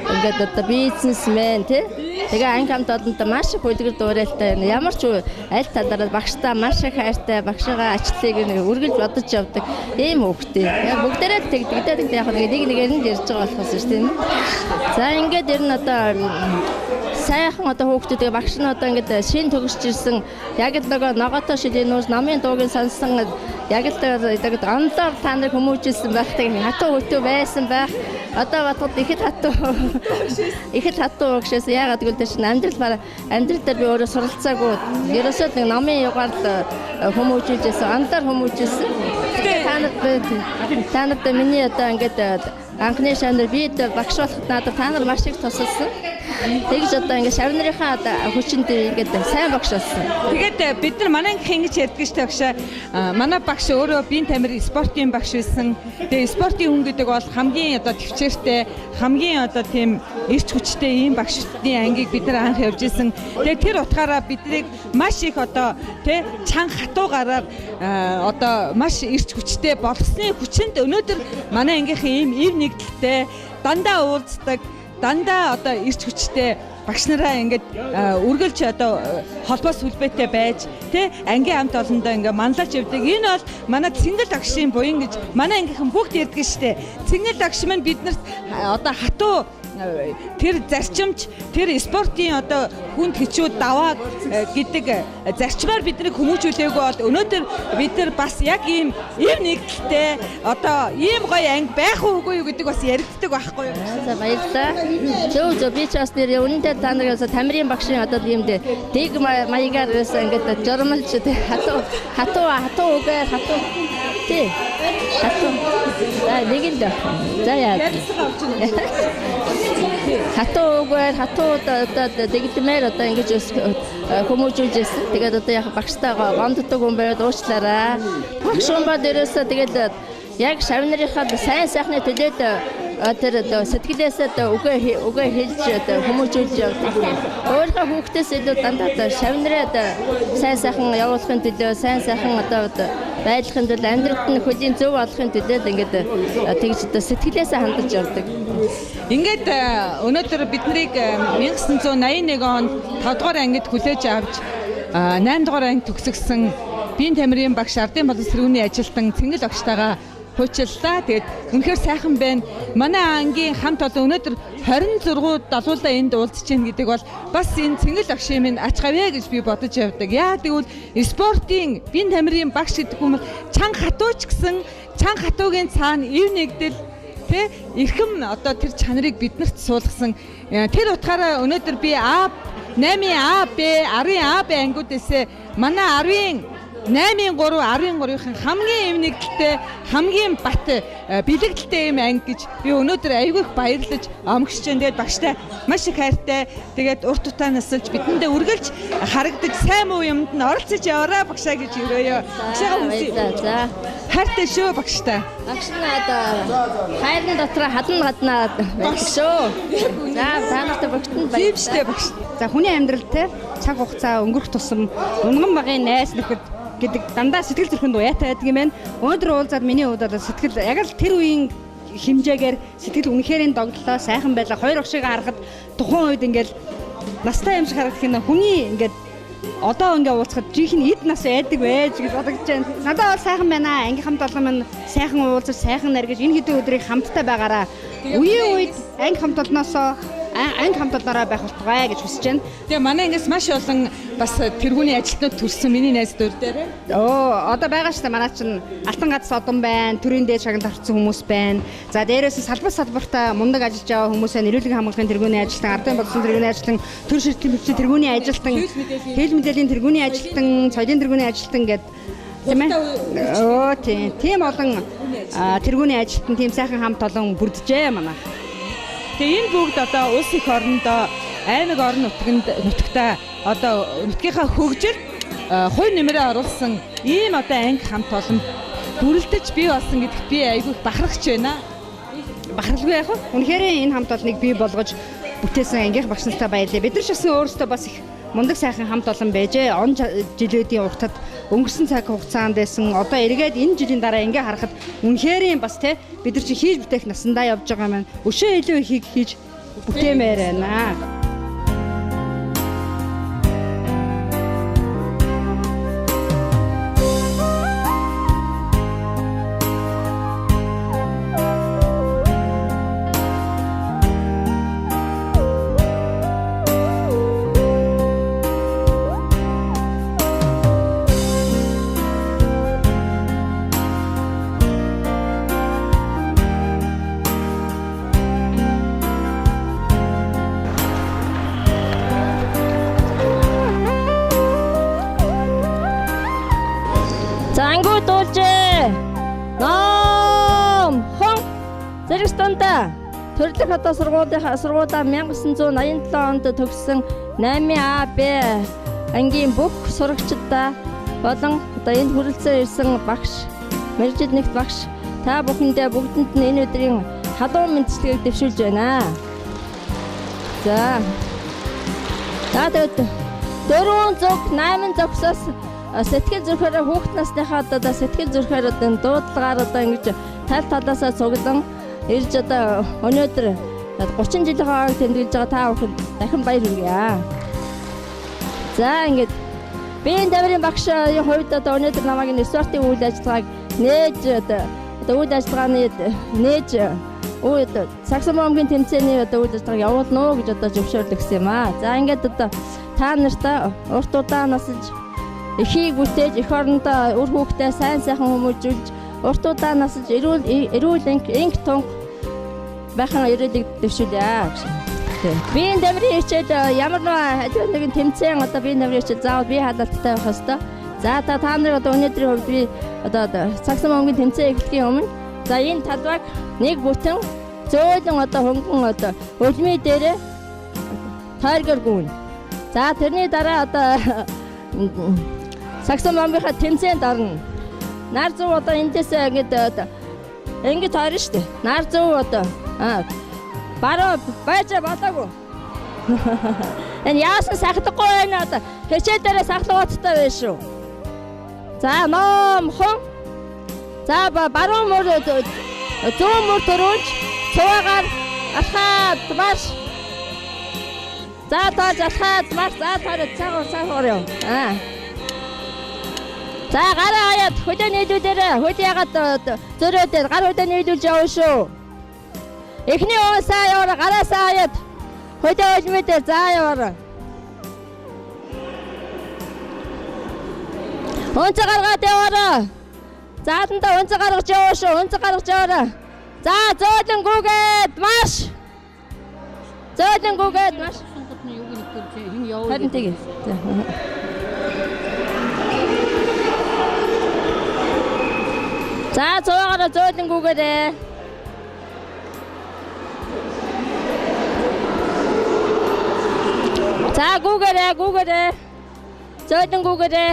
ингээд одоо бизнесмен тий. Тэгээ анги хамт олонтой маш их үлгэр дуурайтай ямар ч аль талаараа багштай маш их хайртай багшигаа ачлалыг нэг үргэлж бодож явдаг ийм хүүхдээ. Яг бүгдээрээ тэгдэг яг нэгээр нь ярьж байгаа болохоос шүү тийм. За ингээд ер нь одоо сайхан одоо хүүхдүүдээ багш нь одоо ингээд шин төгсөж ирсэн яг л нөгөө ногоотой шилийн нүүрс намын дуугийн сонссон яг л тэгээд онлоор та нарыг хүмүүжүүлсэн байхтай хатуу хөтөө байсан байх. Одоо бодоход ихэд хатуу гişээс яагаад гэвэл тэр чинь амьдрал дээр би өөрөө суралцаагүй. Ерөөсөө нэг намын югаар л хүмүүжүүлжсэн, онлоор хүмүүжүүлсэн. Та нарт миний одоо ингээд анхны шавнар би багш болоход надад та нар маш их тусалсан. Тэгж одоо ингээд шавнарынхаа одоо хүчинд ингээд сайн багш болсон. Тэгээд бид нар манай анги ингэж ярьдаг шүү дээ багш. Манай багш өөрөө биеийн тамир спортын багш байсан. Тэгээд спортын хүн гэдэг бол хамгийн одоо төвчээртэй, хамгийн одоо тийм эрч хүчтэй ийм багшны ангийг бид нар анх явж исэн. Тэгээд тэр утгаараа биднийг маш их одоо тий чанга хатуугаараар одоо маш эрч хүчтэй болгосны хүчинд өнөөдөр манай ангийнхын ийм ив нэгдэлтэй дандаа уулздаг, дандаа одоо эрч хүчтэй багш нараа ингээд үргэлж одоо холбоо сүлбэтэй байж тий ангийн хамт олондоо ингээд манлаж явдаг. Энэ бол манай цэнгэл агшийн буян гэж манай ангийнхан бүгд ярьдаг штэ. Цэнгэл агш маань биднэрт одоо хатуу тэр зарчимч тэр спортын одоо хүнд хичүүд даваа гэдэг зарчмаар биднийг хүмүүжүүлээгүй бол өнөөдөр бид нар бас яг ийм нэгдэлтэй одоо ийм гоё анги байх уугүй юу гэдэг бас яригддаг байхгүй юу? За баярлалаа. Зөв би ч бас нэр үнэндээ та нараас тамирын багшийн одоо ийм дэг маягаар ингээд жормолж хатуу үгээр хатуу тий хатуу нэг л за яа хатуугаар одоо дэгдмээр одоо ингэж хүмүүжүүлжсэн. Тэгээд одоо яг багштайгаа гонддог хүн байвал уучлаарай. Багш хүн ба дээрээсээ тэгээд яг шавнарынхаа сайн сайхны төлөөд тэр сэтгэлээсээ үгээ хэлж хүмүүжүүлж явдаг. Өөрийнхөө хүүхдээс илүү дандаа шавнараа сайн сайхан явуулахын төлөө, сайн сайхан одоо байдлахын төлөө, амьдралд нь хөлийн зөв олохын төлөө ингэж тэгж сэтгэлээсээ хандаж явдаг. Ингээд өнөөдөр биднийг 1981 онд 5 дугаар ангид хүлээж авч 8 дугаар анги төгсгсөн биеийн тамирын багш ардын боловсролын ажилтан Цэнгэл багштайгаа хуучиллаа. Тэгээд үнэхээр сайхан байна. Манай ангийн хамт олон өнөөдөр 26 далуулаа энд уулзж байна гэдэг бол бас энэ Цэнгэл багшийн минь ач гавья гэж би бодож явдаг. Яа тэгвэл спортын биеийн тамирын багш гэдэг хүмүүс чанга хатууч гэсэн чанга хатуугийн цаана ив нэгдэл тэ эрхэм одоо тэр чанарыг биднэрт суулгасан. Тэр утгаараа өнөөдөр би 8-ын А, Б, 10-ын А, Б ангиудээс манай 8-ын 3, 10-ын 3-ын хамгийн эв нэгдэлтэй, хамгийн бат бэлэгдэлтэй юм анги гэж би өнөөдөр айгүй их баярлаж омгшиж байна. Тэгээд багштай маш их хайртай. Тэгээд урт тутаа насалж бидэндээ үргэлж харагдаж сайн муу юмд нь оролцож яваарай багшаа гэж өрөөё. Багшаа хүсье. За. Хайртай шүү багштай. Багш нь одоо хайрны дотроо гаднаа байдаг шүү. За та нартай бүгдэнд баярлалаа багш. За хүний амьдралтай цаг хугацаа өнгөрөх тусам унган багын найс нөхөд гэдэг дандаа сэтгэл зүрхэнд уяатай байдаг юм байна. Өнөөдөр уулзаад миний хувьд одоо сэтгэл яг л тэр үеийн хэмжээгээр сэтгэл үнэхэрийн догтлоо сайхан байлаа. Хоёр багшийг харахад тухайн үед ингээл настай юм шиг харагдах юм. Хүний ингээд одоо ингээ уулзахад жинхэнэ эд нас айдаг байж гэж бодогдож байна. Надад бол сайхан байна. Анги хамт олон маань сайхан уулзаж сайхан наргиж энэ хэдэн өдрийг хамтдаа байгаараа. Үеийн үед анги хамт олноосоо анги хамт олноороо байх болтугай гэж хүсэж байна. Тэгээ манай ангиас маш олон бас тэргүүний ажилтнууд төрсэн миний найз дөр дээрээ. Одоо байгаа шүү дээ. Манай чинь Алтан гац содон байна, төрийн дээд шагналд орсон хүмүүс байна. За дээрээс салбартаа мундаг ажиллаж байгаа хүмүүсээ нэрүүлгийн хамгаалахын тэргүүний ажилтан, ардын боловсролын тэргүүний ажилтан, төр ширтэмжийн тэргүүний ажилтан, хэл мэдээллийн тэргүүний ажилтан, соёлын тэргүүний ажилтан гэдэг тийм ээ. Тийм олон тэргүүний ажилтан, тийм сайхан хамт олон бүрдэжээ манай. Тэгээ энэ бүгд одоо улс их орондоо аймаг орон нутагта одоо нутгийнхаа хөгжил хувь нэмрээ оруулсан ийм одоо анги хамт олон бүрэлдэж бий болсон гэдэгт би айгүй бахархаж байна. Бахархалгүй яах вэ? Үнэхээр энэ хамт олныг бий болгож бүтээсэн ангийнх багш нартай баярлалаа. Бид нар ч гэсэн өөрсдөө бас их мундаг сайхан хамт олон байжээ. Он жилүүдийн уртад өнгөрсөн цаг хугацаанд байсан. Одоо эргээд энэ жилийн дараа ингээ харахад үнэхээр бас те бид нар чи хийж бүтээх насандаа явж байгаа маань өшөө илүү ихийг хийж бүтээмээр байна. ангуу дуулжээ. Ном хон зэрэгстэнтэй төрөлх одоо сургуулийнхаа 1987 онд төгссөн 8А Б ангийн бүх сурагчдаа болон одоо энд хүрэлцэн ирсэн багш, мэргэжил нэгт багш та бүхэндээ бүгдэнд нь энэ өдрийн халуун мэндчилгээг дэвшүүлж байна. За. Тэгээд 408 зогсоос сэтгэл зүрхээр хүүхэд насныхаа одоо сэтгэл зүрхээр одоо дуудлагаар одоо ингэж тал талаасаа цуглан ирж одоо өнөөдөр 30 жилийн хооронд тэмдэглэж байгаа та бүхэнд дахин баяр хүргье. За ингэж биеийн тамирын багшийн хувьд одоо өнөөдөр намайг энэ спортын үйл ажиллагааг нээж одоо үйл ажиллагааны нээж саксофоны тэмцээний одоо үйл ажиллагааг явуулна уу гэж одоо зөвшөөрлөгсөн юм аа. За ингээд одоо та нартай урт удаан насж эхийг бүтээж эх орондоо үр хүүхдээ сайн сайхан хүмүүжүүлж урт удаан насж эрүүл инг тунг байхын ерөөлийг дэвшүүлье. Биеийн тамирын хичээл ямар нэгэн тэмцээн одоо биеийн тамирын хичээл заавал бие халаалттай байх ёстой. За та нар одоо өнөөдрийн хувьд би одоо саксофоны тэмцээн эхлэхийн өмнө за энэ талбайг нэг бүтэн зөөлөн одоо хөнгөн одоо өлмий дээрээ тайргэр гүн. За тэрний дараа одоо саксофоныхаа тэмцээнд орно. Нар зүү одоо эндээсээ ингэж тойрно шүү дээ. Нар зүү одоо бараа байж болоогүй. Энэ яасан сахлахгүй байна одоо. Хичээл дээр сахлууттай байна шүү. За ном хон. За баруун мөр зүүн мөр төрүүлж цуваагаар алхаад марш. За тоож алхаад марш. За тоороо цагаар юм. За гараа хаяад хөдөө нийлүүлээрэ. Хөдөө ягаад зөрөөдөө гар хөдөө нийлүүлж явна шүү. Эхний уусаа яваа гараасаа хаяад хөдөө өлмөдөө за яваа. Унц гаргаад яваа. Зааданда унц гаргаж яваа шүү. Унц гаргаж яваа. За зөөлөн гүгээд маш. Зөөлөн гүгээд маш. Харин тэгээ. За зөөгаараа зөөлөн гүгээрээ. За гүгээрээ. Зөөлөн гүгээрээ.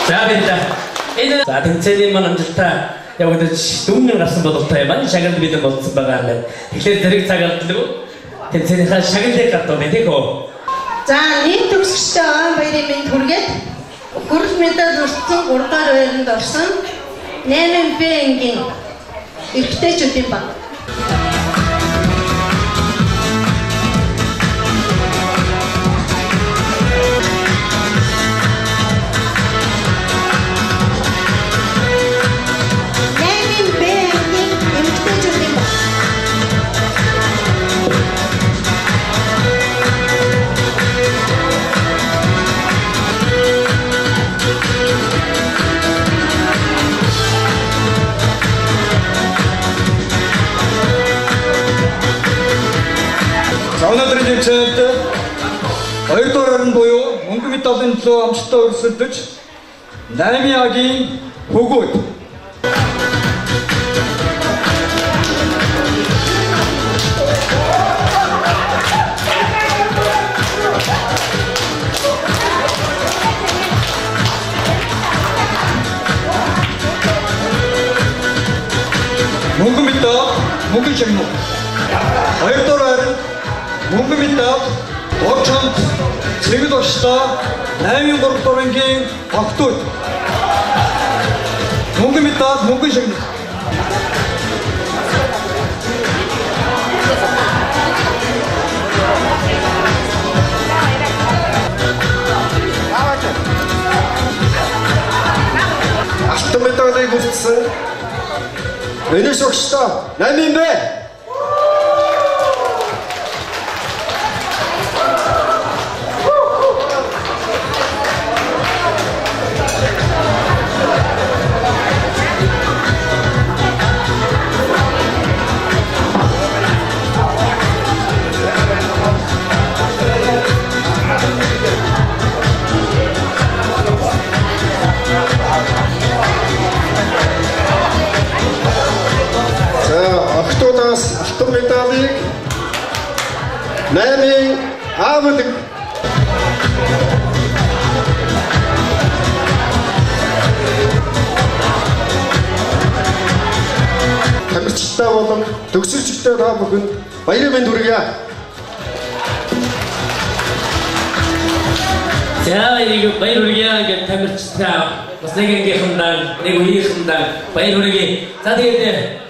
За баярлалаа. Энэ за тэнцээний маань амжилтаа явагдаж дүнгийн гарсан боловтой маань шагнал бид болцсон байгаа юм байна. Тэгэхээр зэрэг цаг алдлаа. Тэнцээнийхээ шагналыг гардуулъя тийм үү? За нийт төгсгчтэй он баярын мэнд хүргээд хүрэл медаль өртсөн 3 дугаар байранд орсон 8Б ангийн эрэгтэйчүүдийн баг. Өнөөдрийн тэмцээнд 2 дугаар нь буюу мөнгөн медалийн төлөө амжилттай өрсөлдөж 8-ийн хөгөөд мөнгөн шагнал 2 дугаар мөнгөн медаль Орчонд цэгэл орштой 8-ийн 3 дуурайгийн огтуд мөнгөн медаль мөнгөн шагнал алтан медалийг хүртсэн өнөөс огштой 8-ийн Б алтан медалийг 8-ийн авдаг тамирчтай болон төгсөгчтэй та бүхэнд баярын мэнд хүргье. За баяр хүргье гэж тамирчтай бас нэгэнийхэндээ нэг үеийнхэндээ баяр хүргье. За тэгээд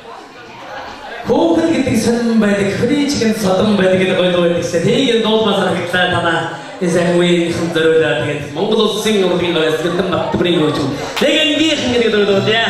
Хөөхөл гэдэг сонирн байдаг, хөрийчгэн содон байдаг гэдэг ойлголт байдаг гэсэн. Тэгээд дуулмаас харагдлаа танаа энэ үеийнхэн зориулаад тэгээд Монгол улсын урлагийн гавьяас гэдэг батбрын өгч нэгэнийхэн гэдэг зориулаад яа.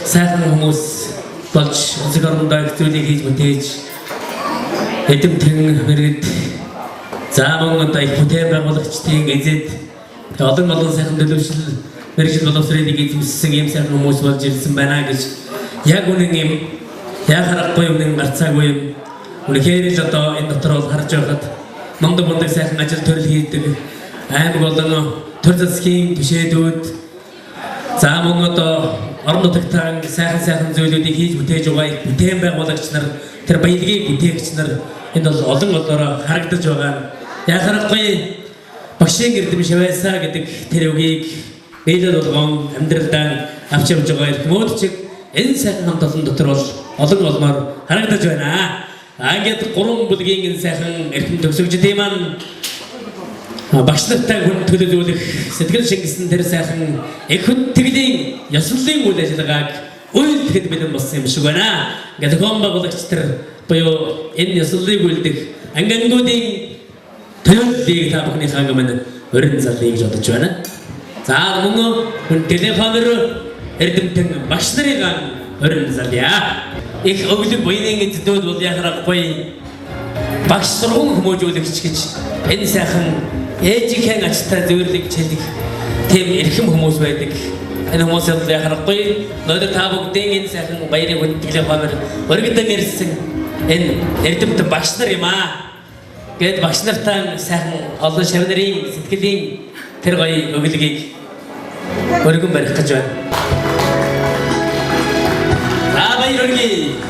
Сайхан хүмүүс болж улсын орондоо зүйлийг хийж бүтээж эдэмтэн мэргэд зааман одоо их бүтээн байгуулагчдын эзэд олон сайхан төлөвшил мэргэжил боловсролыг эзэмшсэн ийм сайхан хүмүүс болж ирсэн байна гэж яг үнэн юм яг харахгүй үнэн гарцаагүй юм үнэхээр л одоо энэ дотор бол харж байхад мундаг сайхан ажил төрөл хийдэг аймаг болон төр засгийн гишүүдүүд зааман одоо орон нутагтаа сайхан зүйлүүдийг хийж бүтээж байгаа бүтээн байгуулагч нар тэр баялагийг бүтээгч нар энд бол олон олоороо харагдаж байгаа. Яг харахгүй багшийн гэрдэм шавьяасаа гэдэг тэр үгийг биелэл болгон амьдралдаа авч явж байгаа хүмүүс чиг энэ сайхан хамт олон дотор бол олон олмоор харагдаж байна. Ингээд 3 бүлгийн энэ сайхан эрхэм төгсөгчдийн маань багш нартай хүн төлөвлөх сэтгэл шингэсэн тэр сайхан их хүндэтгэлийн ёслолын үйл ажиллагааг үйлдэхэд бэлэн болсон юм шиг байна. Ингээд гомба байгуулагч нар буюу энэ ёслолыг үйлдэх ангингуудын төлөвлөлийг та бүхний хангамд өрн залъя гэж бодож байна. За мөн телефоноор эрдэмтэн багш нарын өрн залъя. Их өглөг буйны эзэдүүд бол яхахгүй багш сургууль хүмүүжүүлэгч гэж энэ сайхан ээжийнхээ ачтаа зөвөрлөг чилэг тийм эрхэм хүмүүс байдаг. Энэ хүмүүсээс яхахгүй өнөөдөр та бүгдийн энэ сайхан баярыг хүндэглэх хамаар өргөдөн ирсэн энэ эрдэмтэн багш нар юм аа. Гэт багш нартай сайхан олон шав нарын сэтгэлийн тэр гоё өглөгийг өргөн барих гэж байна. За баяр өргөе.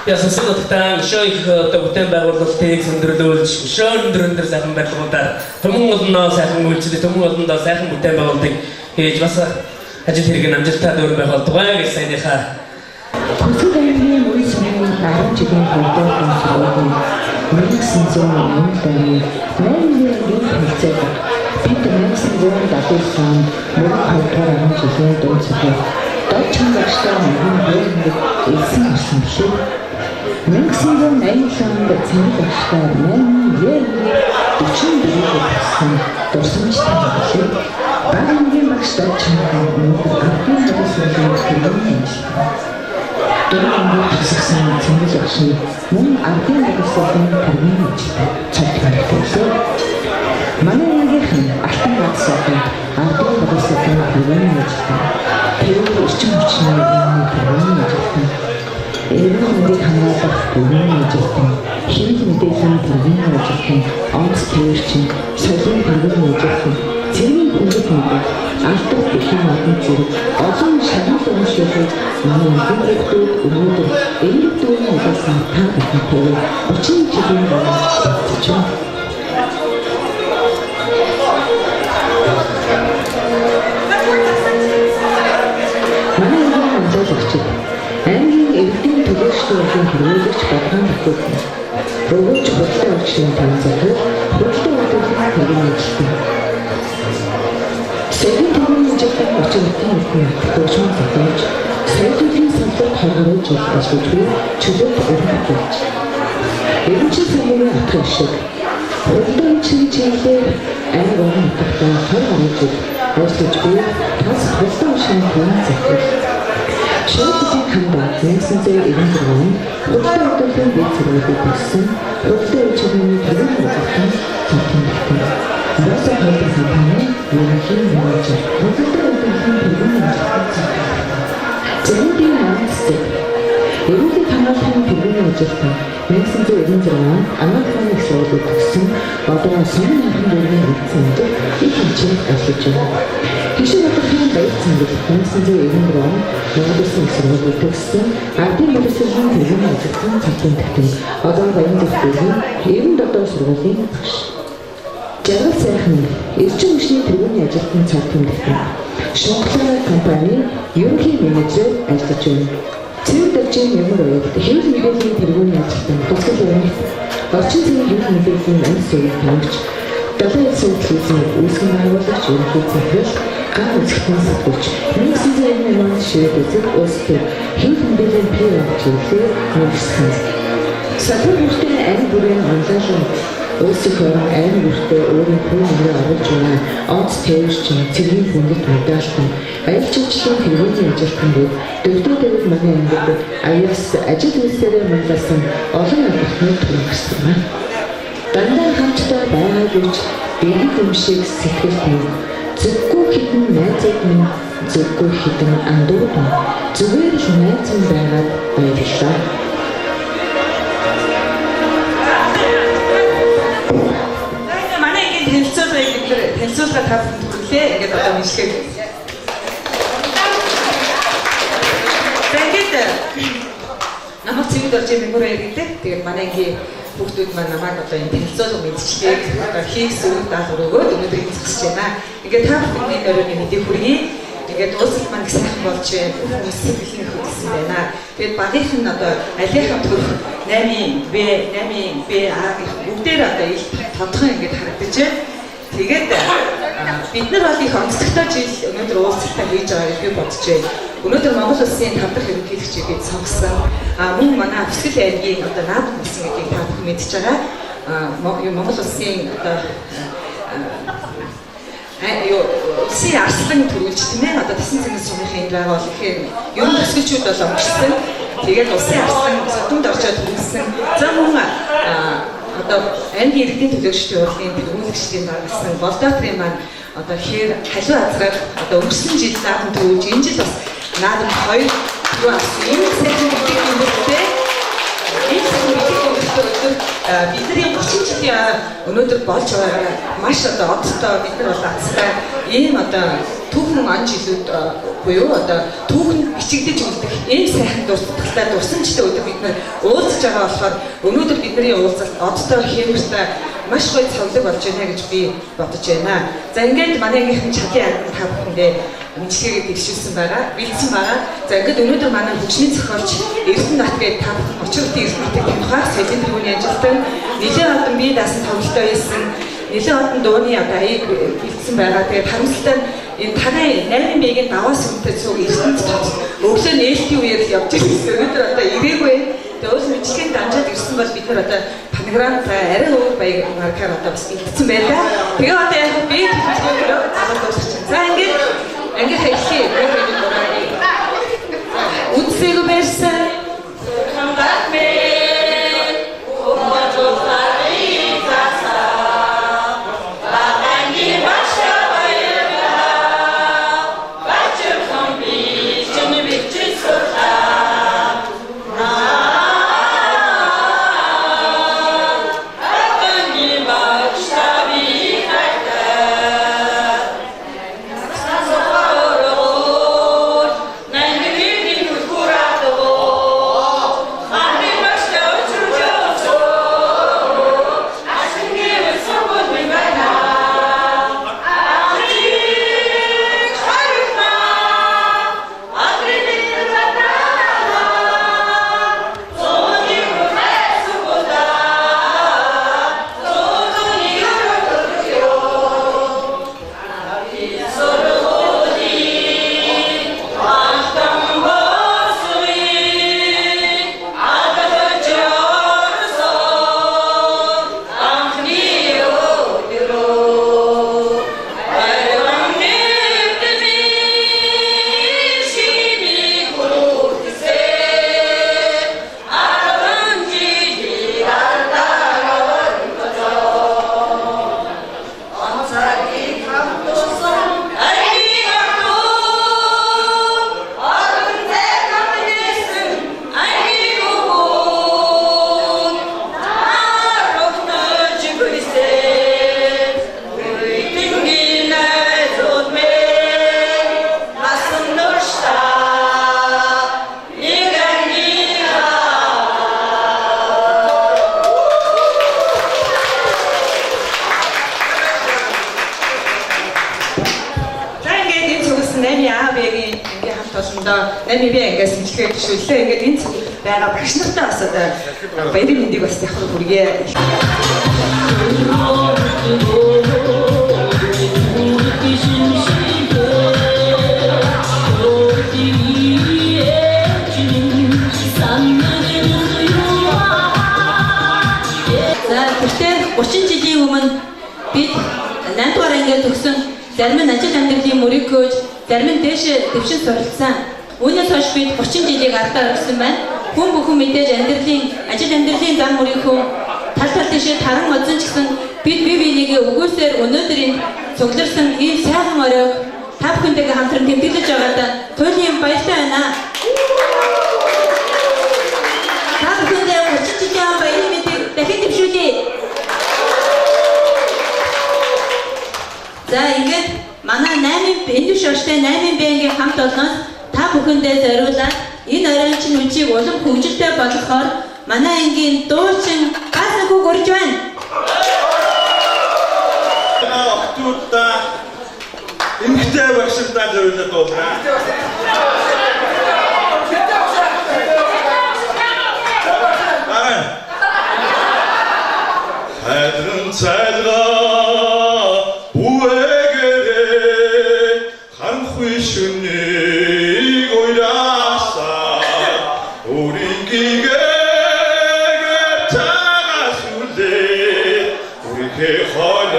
Ясансуудтай өшөө их бүтээн байгуулалтыг өндөрлүүлж өшөө өндөр сайхан барилгуудаар төмөн олноо сайхан үйлчлэл төмөн олондоо сайхан бүтээн байгуулалтыг хийж бас ажил хэрэг амжилттай дүүрэн байх болтугай гэж сайныхаа Хөсөг аймгийн үе сургуулийн 10 жилийн хөдөлгөөн сургуулийн 1980 оны 8-ны хэлцээд бид 1970 онд мөрөг 2 жилийн дунд цэцэг доччин багштай нэгэн хэлсэн болсон шүү. 1987 онд цэцэг багштай 8-ны 44 дурсамжтай болсон. Багийн багш доччин ардын дурсамжтай хэлсэн. Дөрөвдүгээр хэсэгсэн цэцэг багшны мөн ардын дурсамжтай тэрний цэцэг багштай. Манай ангийнхан алтан бацсаа ардын дурсамжтай хэлсэн. Тэр ирчим хүчний програмын ажилтан эрүүл мэндийг хамгаалах програмын ажилтан хэвлэл мэдээллийн програмын ажилтан онц тэрчин соёлын програмын ажилтан цэргийн хөнгөлт мэдээ алдар бүхэн олон зэрэг олон шагнал өмчлөлөд манай хүүхдүүд өнөөдөр эрүүл дүүрэн удаасан та бүхэнтэй 30 жилийн дараа хэлцэж байна. Аймгийн эрдэнэ төлөөлөгчдийн хөрвүүлэгч бодгон бүтээсэн. Рогч бодлоо орчны танилцуулга бодлоо хөтөлбөрийн програм ажилласан. Сэдвийн програмын ажилтан 30 хүнтэй ажилтны төвшин зохиож соёлын салбарт хоригдож ажилладаг чөлөөт өргөж болж. Эвчэн самбарын атгах шиг хурдан чиглэлээр аймаг орон нутагтаа 20 жил ажиллаж буй тас хурдан шинэ план зохиол. Шийдвэрийн хамбаа 1996 онд хурдан хөдөлгөөний бие зэрэглэлийг болсон хурдан үеийн төлөв болгосон цогцолтой. Босоо хайдаг компани ерөнхий менежер хурдан хөдөлгөөний төлөв болгосон. Зөвхөн маастай Эрүүлийн хамгааллын төлөвийн ажилтан 1996 онд Америкийн их сургуулиуд төгссөн одоо сонин хамт дүүргийн нэгдсэнд их хэмжээнд ажиллаж байна. Хишиг бодлогын баярцсан гэж 1994 онд Монгол их сургуулиуд төгссөн ардын боловсролын төлөвийн ажилтан цагдын төвтөн одоо баян дэвтэрийн 97 сургуулийн багш. Жаргал сайхан эрчим хүчний төлөвийн ажилтан цагдын төвтөн Шонхлын компани ерөнхий менежер ажиллаж байна. Цэвэр дэвжийн ямар үед хэвлэл мэдээллийн тэргүүний ажилтан тусгал өрнөлт орчин зүйн хэвлэл мэдээллийн амьд суурийг тамирч далайн улсын төлөвийн үүсгэн байгуулагч ерөнхий захирал ган үзэсгэлэн сэтгүүлч 1998 онд шийдвэрлэж өөрсдөө хэвлэл мэдээллийн PR чиглэлээр нэмэгдсэн. Сахар хүртэл аль бүрийн онлайн өөрсдөө аль бүртээ өөрийн төлөвлөгөө оруулж байгаа онц тээвэрч цэргийн хүндэт медальтан аялал жуулчлалын тэргүүний ажилтнууд дөрөвдөд манай ангид аяас ажил үйлсээрээ мандасан олон албаны төлөвлөсөн байна. Дандаа хамтдаа байгаа гэж биеийн өмшиг сэтгэлтэй зөвгүй хитэн найзууд минь зөвгүй хитэн андууд минь зүгээр л найз минь байгаад баярлалаа. Танилцуулга тав хүлээ ингээд одоо мэлхээ. Тэгээд намайг цэвэд орж ирэх мөр яригдээ. Тэгээд манайгийн хүүхдүүд маань намайг одоо энэ танилцуулга мэдчлээ. Одоо хийх зүйл даалгавар өгөөд өнөөдөр зогсож байна. Ингээд тав хүний өрөөний мэдээ хүргэе. Тэгээд уусал маань сайхан болж байна. Хүмүүс сэтгэлийн хөдөлсөн байна. Тэгээд багийнх нь одоо алийнхаа төрх 8B, 8B, А гэх бүгдээр одоо ил тодхон ингээд харагдаж байна. Тэгээд бид нар бол их онцгой жил өнөөдөр уулзалтаа хийж байгааг би бодож байна. Өнөөдөр Монгол Улсын 5 дахь ерөнхийлөгчийг бид сонгосон. Мөн манай Бүсгэл аймгийн одоо наадам болсон гэдгийг та бүхэн мэдж байгаа. Монгол Улсын одоо улсын арслан төрүүлж тийм ээ одоо тасн цэнэс сумын энд байгаа бол ихээр ер нь төсөлчүүд бол өнгөрсөн. Тэгээд улсын арслан содонд орчоод төрүүлсэн. За мөн одоо аймгийн иргэдийн төлөөлөгчдийн урлагийн төлөөлөгчдийн дараалсан болдоотрын маань одоо хээр халиваа азраар одоо өнгөрсөн жил наадам төрүүлж энэ жил бас наадам 2 юу авсан юм сайхан мэдээ өгдөө. Энэ сайхан мэдээ өгдөө бидний 30 жилийн өнөөдөр болж байгаа маш одоо одтой бид нар бол азтай ийм одоо түүхэн он жилүүд буюу одоо түүхэн бичигдэж үлдэх ийм сайхан дуртагтай дурсамжтай өдөр бид нар уулзж байгаа болохоор өнөөдөр бидний уулзалт одтой хэмжээтэй маш гоё цавлаг болж байна гэж би бодож байна. За ингээд манайгийн чадлын албан та бүхэндээ мэдчилгээгээ дэвшүүлсэн байгаа, бэлдсэн байгаа. За ингээд өнөөдөр манай хүчний зохиолч Эрдэнэт гээд та бүхэн учралтын Эрдэнэтийг томхоор соёлын тэргүүний ажилтан нэлээд олон бие даасан тоглолтоо хийсэн, нэлээд олон дууны одоо аяг бэлдсэн байгаа. Тэгээд харамсалтай энэ танай 8B-ийн даваас үнэтэй цуг Эрдэнэт тод өглөө нээлтийн үеэр л явж ирсэн. Өнөөдөр одоо ирээгүй. Тэгээд уус мэдчилгээнд дамжаад ирсэн бол бид нар одоо панограмтай арай өөр баяр маркаар одоо бас бэлдсэн байлаа. Тэгээ одоо яг би хэлчихлээ аваад дуусчихсан. За ингээд хэлхий. Үндсэйг байсан. Oh За ингээд энэ цугс 8А-гийн ингээд хамт олондоо 8B ингээд сэлгээ гişүүлээ. Ингээд энэ цуг байгаа багш нартай бас одоо баярын мэндийг бас явах хүргэе. Тэгэхээр 30 жилийн өмнө бид 8 дугаар ангид төгсөн зарим нь ажил амьдралын мөрийг хөөж, зарим нь дээш дэвшин суралцсан. Үүнээс хойш бид 30 жилийг ардаар өгсөн байна. Хүн бүхэн мэдээж ажил амьдралын зам мөрийнхөө тал дэшээ таран одсон ч гэсэн бид бие биенийгээ өгөөсөөр өнөөдрийн цугларсан ийм сайхан оройг та бүхэнтэйгээ хамтран тэмдэглэж байгаадаа туйлын баяртай байна. Та бүхэндээ 30 жилийн баярын мэндийг дахин дэвшүүлье. За ингээд манай 8 энд шоштой 8B-ийн хамт олноос та бүхэндээ зориулаад энэ оройн чинь үжиг улам хөгжилтэй болгохоор манай ангийн дуучин газ нүг урж байна. Охтуудаа эмгтэй багшдаа зориулаад дуулаа. Хайдрын цайлгаа үэгээрээ харанхуй шүнийг уйлаасаа үрингээр тагаас үлээ үрихээ холоо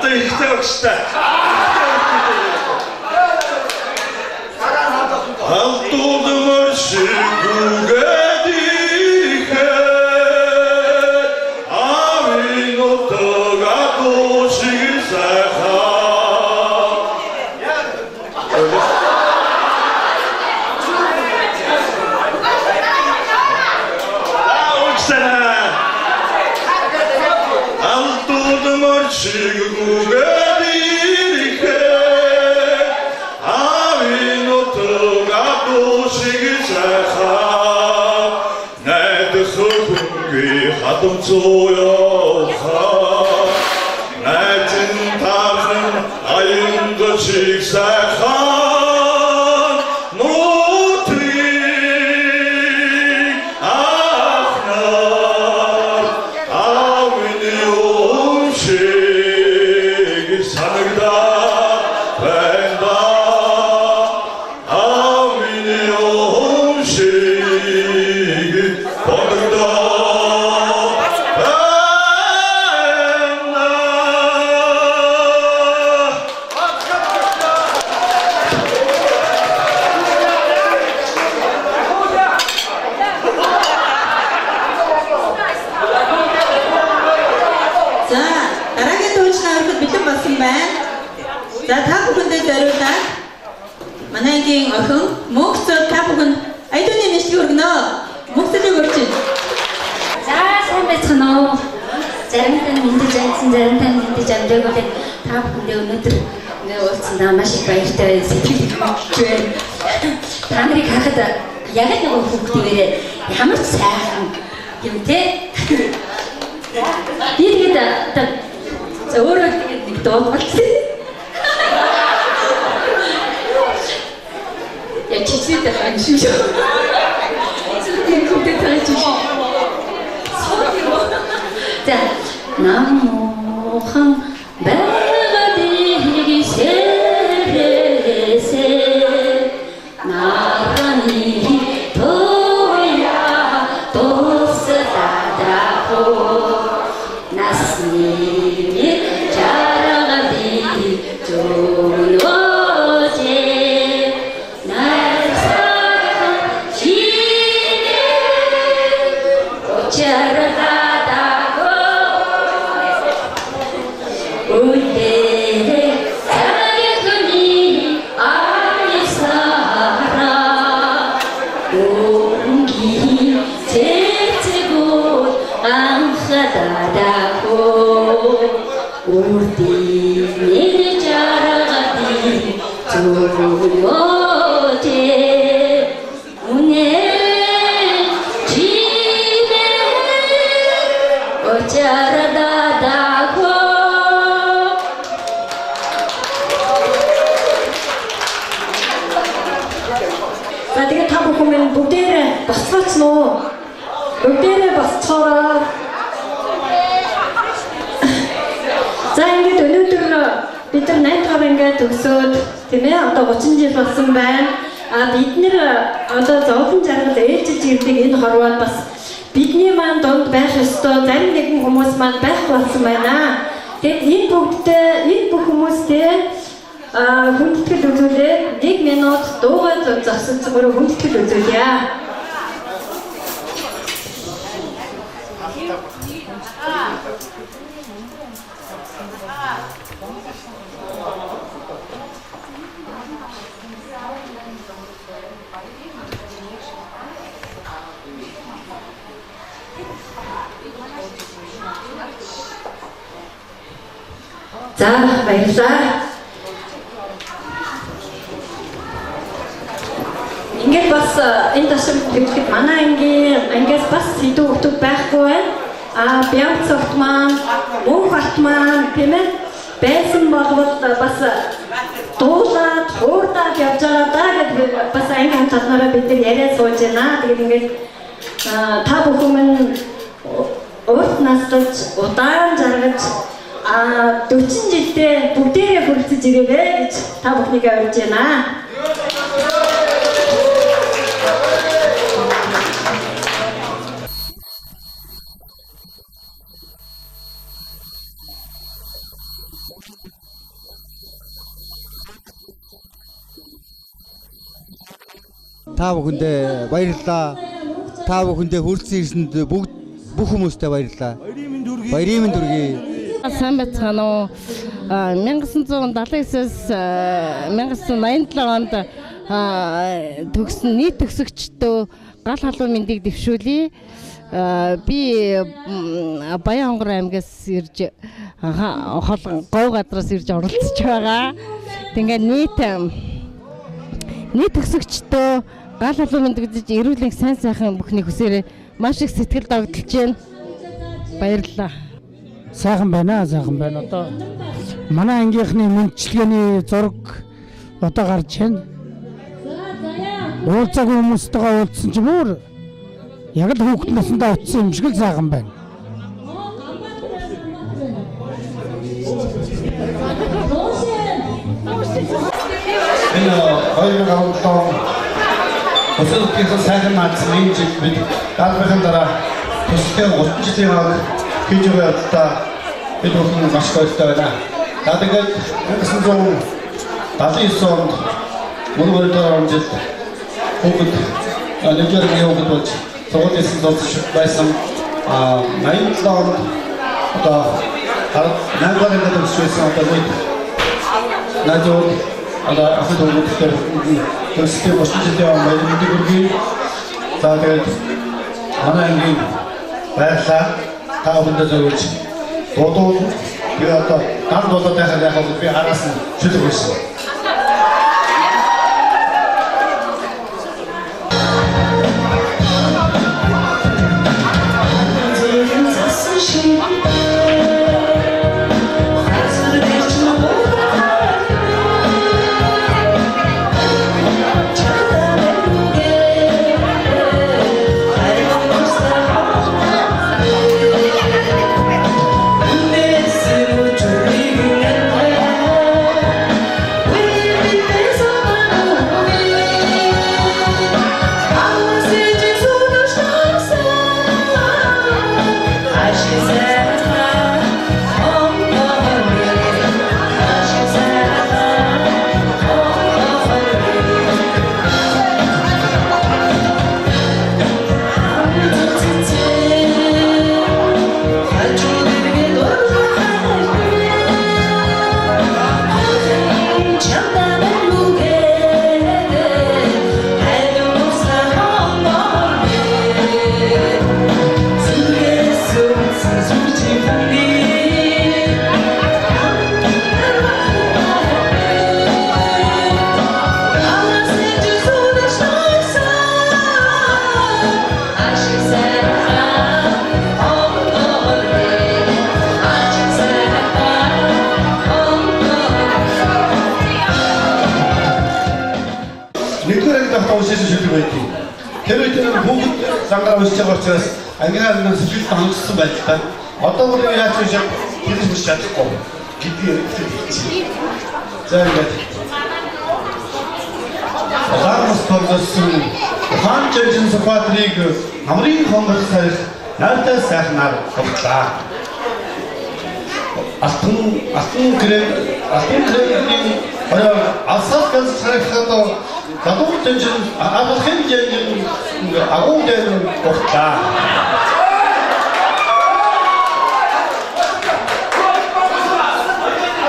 дэжинэрсэн 나란히 도야 도세 연기 제치고 안하다라고 우디 내내 자라가디 조요제 오늘 집에 어쩌라다다고 За тэгээд та бүхэн минь бүгдээрээ босцооч нуу. Бүгдээрээ босцоороо. За ингээд өнөөдөр бид нар 8 дахь ингээд төгсөөд тийм ээ одоо 30 жил болсон байна. Бид нэр одоо зовлон жаргал ээлжиж ирдэг энэ хорвоод бас бидний маань донд байх ёстой зарим нэгэн хүмүүс маань байх болсон байна. Тэгээд энэ бүх хүмүүстэй хүндэтгэл үзүүлээд 1 минут дуугаар зогсоцгоор хүндэтгэл үзүүлье. За баярлалаа. Ингээд бас энэ ташин төвлөд манай ангиас бас хэдэн хүмүүс байхгүй байна. Бямц огт маань, мөнх алт маань тийм ээ байсан болвол бас дуулаад, хуурдаад явж байгаа даа гэдэг бас анги хамтлагаараа бид нар яриад сууж байна. Тэгээд ингээд та бүхэн минь урт наслаж, удаан жаргаж 40 жилдээ бүгдээрээ хүрэлцэж ирээвэ гэж та бүхнийгээ урьж байна. Та бүхэндээ баярлалаа. Та бүхэндээ хүрэлцэн ирсэнд бүх хүмүүстээ баярлалаа. Баярын мэнд хүргэе. Сайн байцгаана уу? 1979-с 1987 онд төгсөн нийт төгсөгчдөө гал халуун мэндийг дэвшүүлье. Би Баянгор аймгаас ирж говь гадраас ирж оролцож байгаа. Тэгээд нийт төгсөгчдөө гал халуун мэнд гэж эрүүлэн сайн сайхан бүхний хүсээрээ маш их сэтгэл догдолж байна. Баярлалаа. Сайхан байна. Одоо манай ангийнхны мөнчлөгийн зураг одоо гарч байна. Уулзаагүй хүмүүстэйгээ уулзсан ч бүр яг л хүүхэд насндаа очсон юм шиг л сайхан байна. Энэ хоёр гавтаа өсөлтийн сайхан маацны жиг бид даалгаврын дараа төстэй 30 жилийн өмнө хийж байгаа удаа бид бүхэн маш баяртай байна. Тэгээд 1979 онд мөн жилд хүүхэд нэгэн хүүхэд болж сургуулийн төгсөж байсан 87 онд одоо 8 гаруй төгссөн одоо нэг надад одоо ахад хүүхдтэй төстэй 30 жилийн өмнө баяр мэндийг хүргэе. За тэгээд манай ангийн баярлалаа. Та бүхэндээ зөвлөж дуудуул тэгээ одоо гал болоод байхад яг би араас нь шүлэг байсан. зангаар уншиж байгаа учраас ангиас сэтгэл хангасан байлтай. Одоо бүр яаж ч яг хэрэгж биш чадахгүй гэдгийг хэлчихье. За ингээд Лармос тогсон хаан жижиг сухатрыг амрын хонгор сарих найртай сайхнаар тогтлаа. Алтан гэрээний орой алсаас ганц царайхад гадуур жижиг авахын жижиг агуу дээр тогтлаа.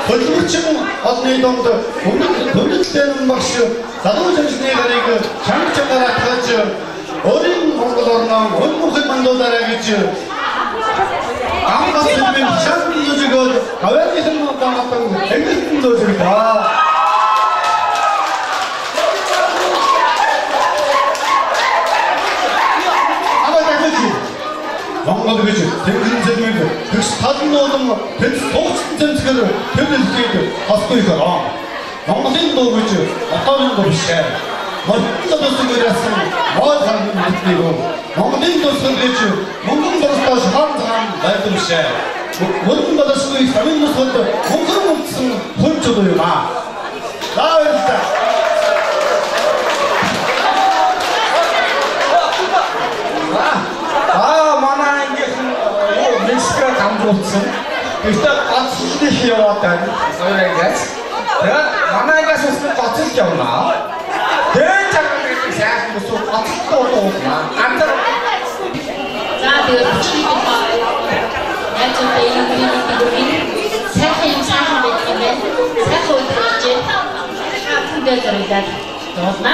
Хөдөлмөрчин олны донд хүндэтгэл багш залуу жинсний гарыг чанга чангараа тааж өөрийн Монгол орноо хөлбөрхөд мандуулаарай гэж амгас хэлбэн чанга зүжигөөд аваагийн мандуулсан эмгэлтэн зүжигдаа. Монгол гэж тэнгэрийн зэлмэг тэгш талан уулан тэнд суугчдын зэмсгэр төвлөлхийд хосгүй хэрэг. Монголын дуу гэж отооны дуу биш ээ. Монголын дуу гэсэн мод хангын хэлбэр үү. Монголын дуу гэж мөнгөн дуртай шахан цагаан байдаг биш ээ. Мөнгөн дуртай самын нусгад мөнгөн үлдсэн хүн чулуу юм аа. Лаавэртаа манай ангийнхан Мексикад хамруулсан. Гэхдээ гоцлох яваад байна. Хоёр ангиас. Тэгээд манай ангиас бас гоцлж явна. Тэгээд цагаан сайхан бус гоцлоо дуусна. Антар. За тэгээд бичлэг байна. Яг л энэ видеог сайхан байх юм байна. Сайхан үдирч. Хатан дээр зориулаад дуусна.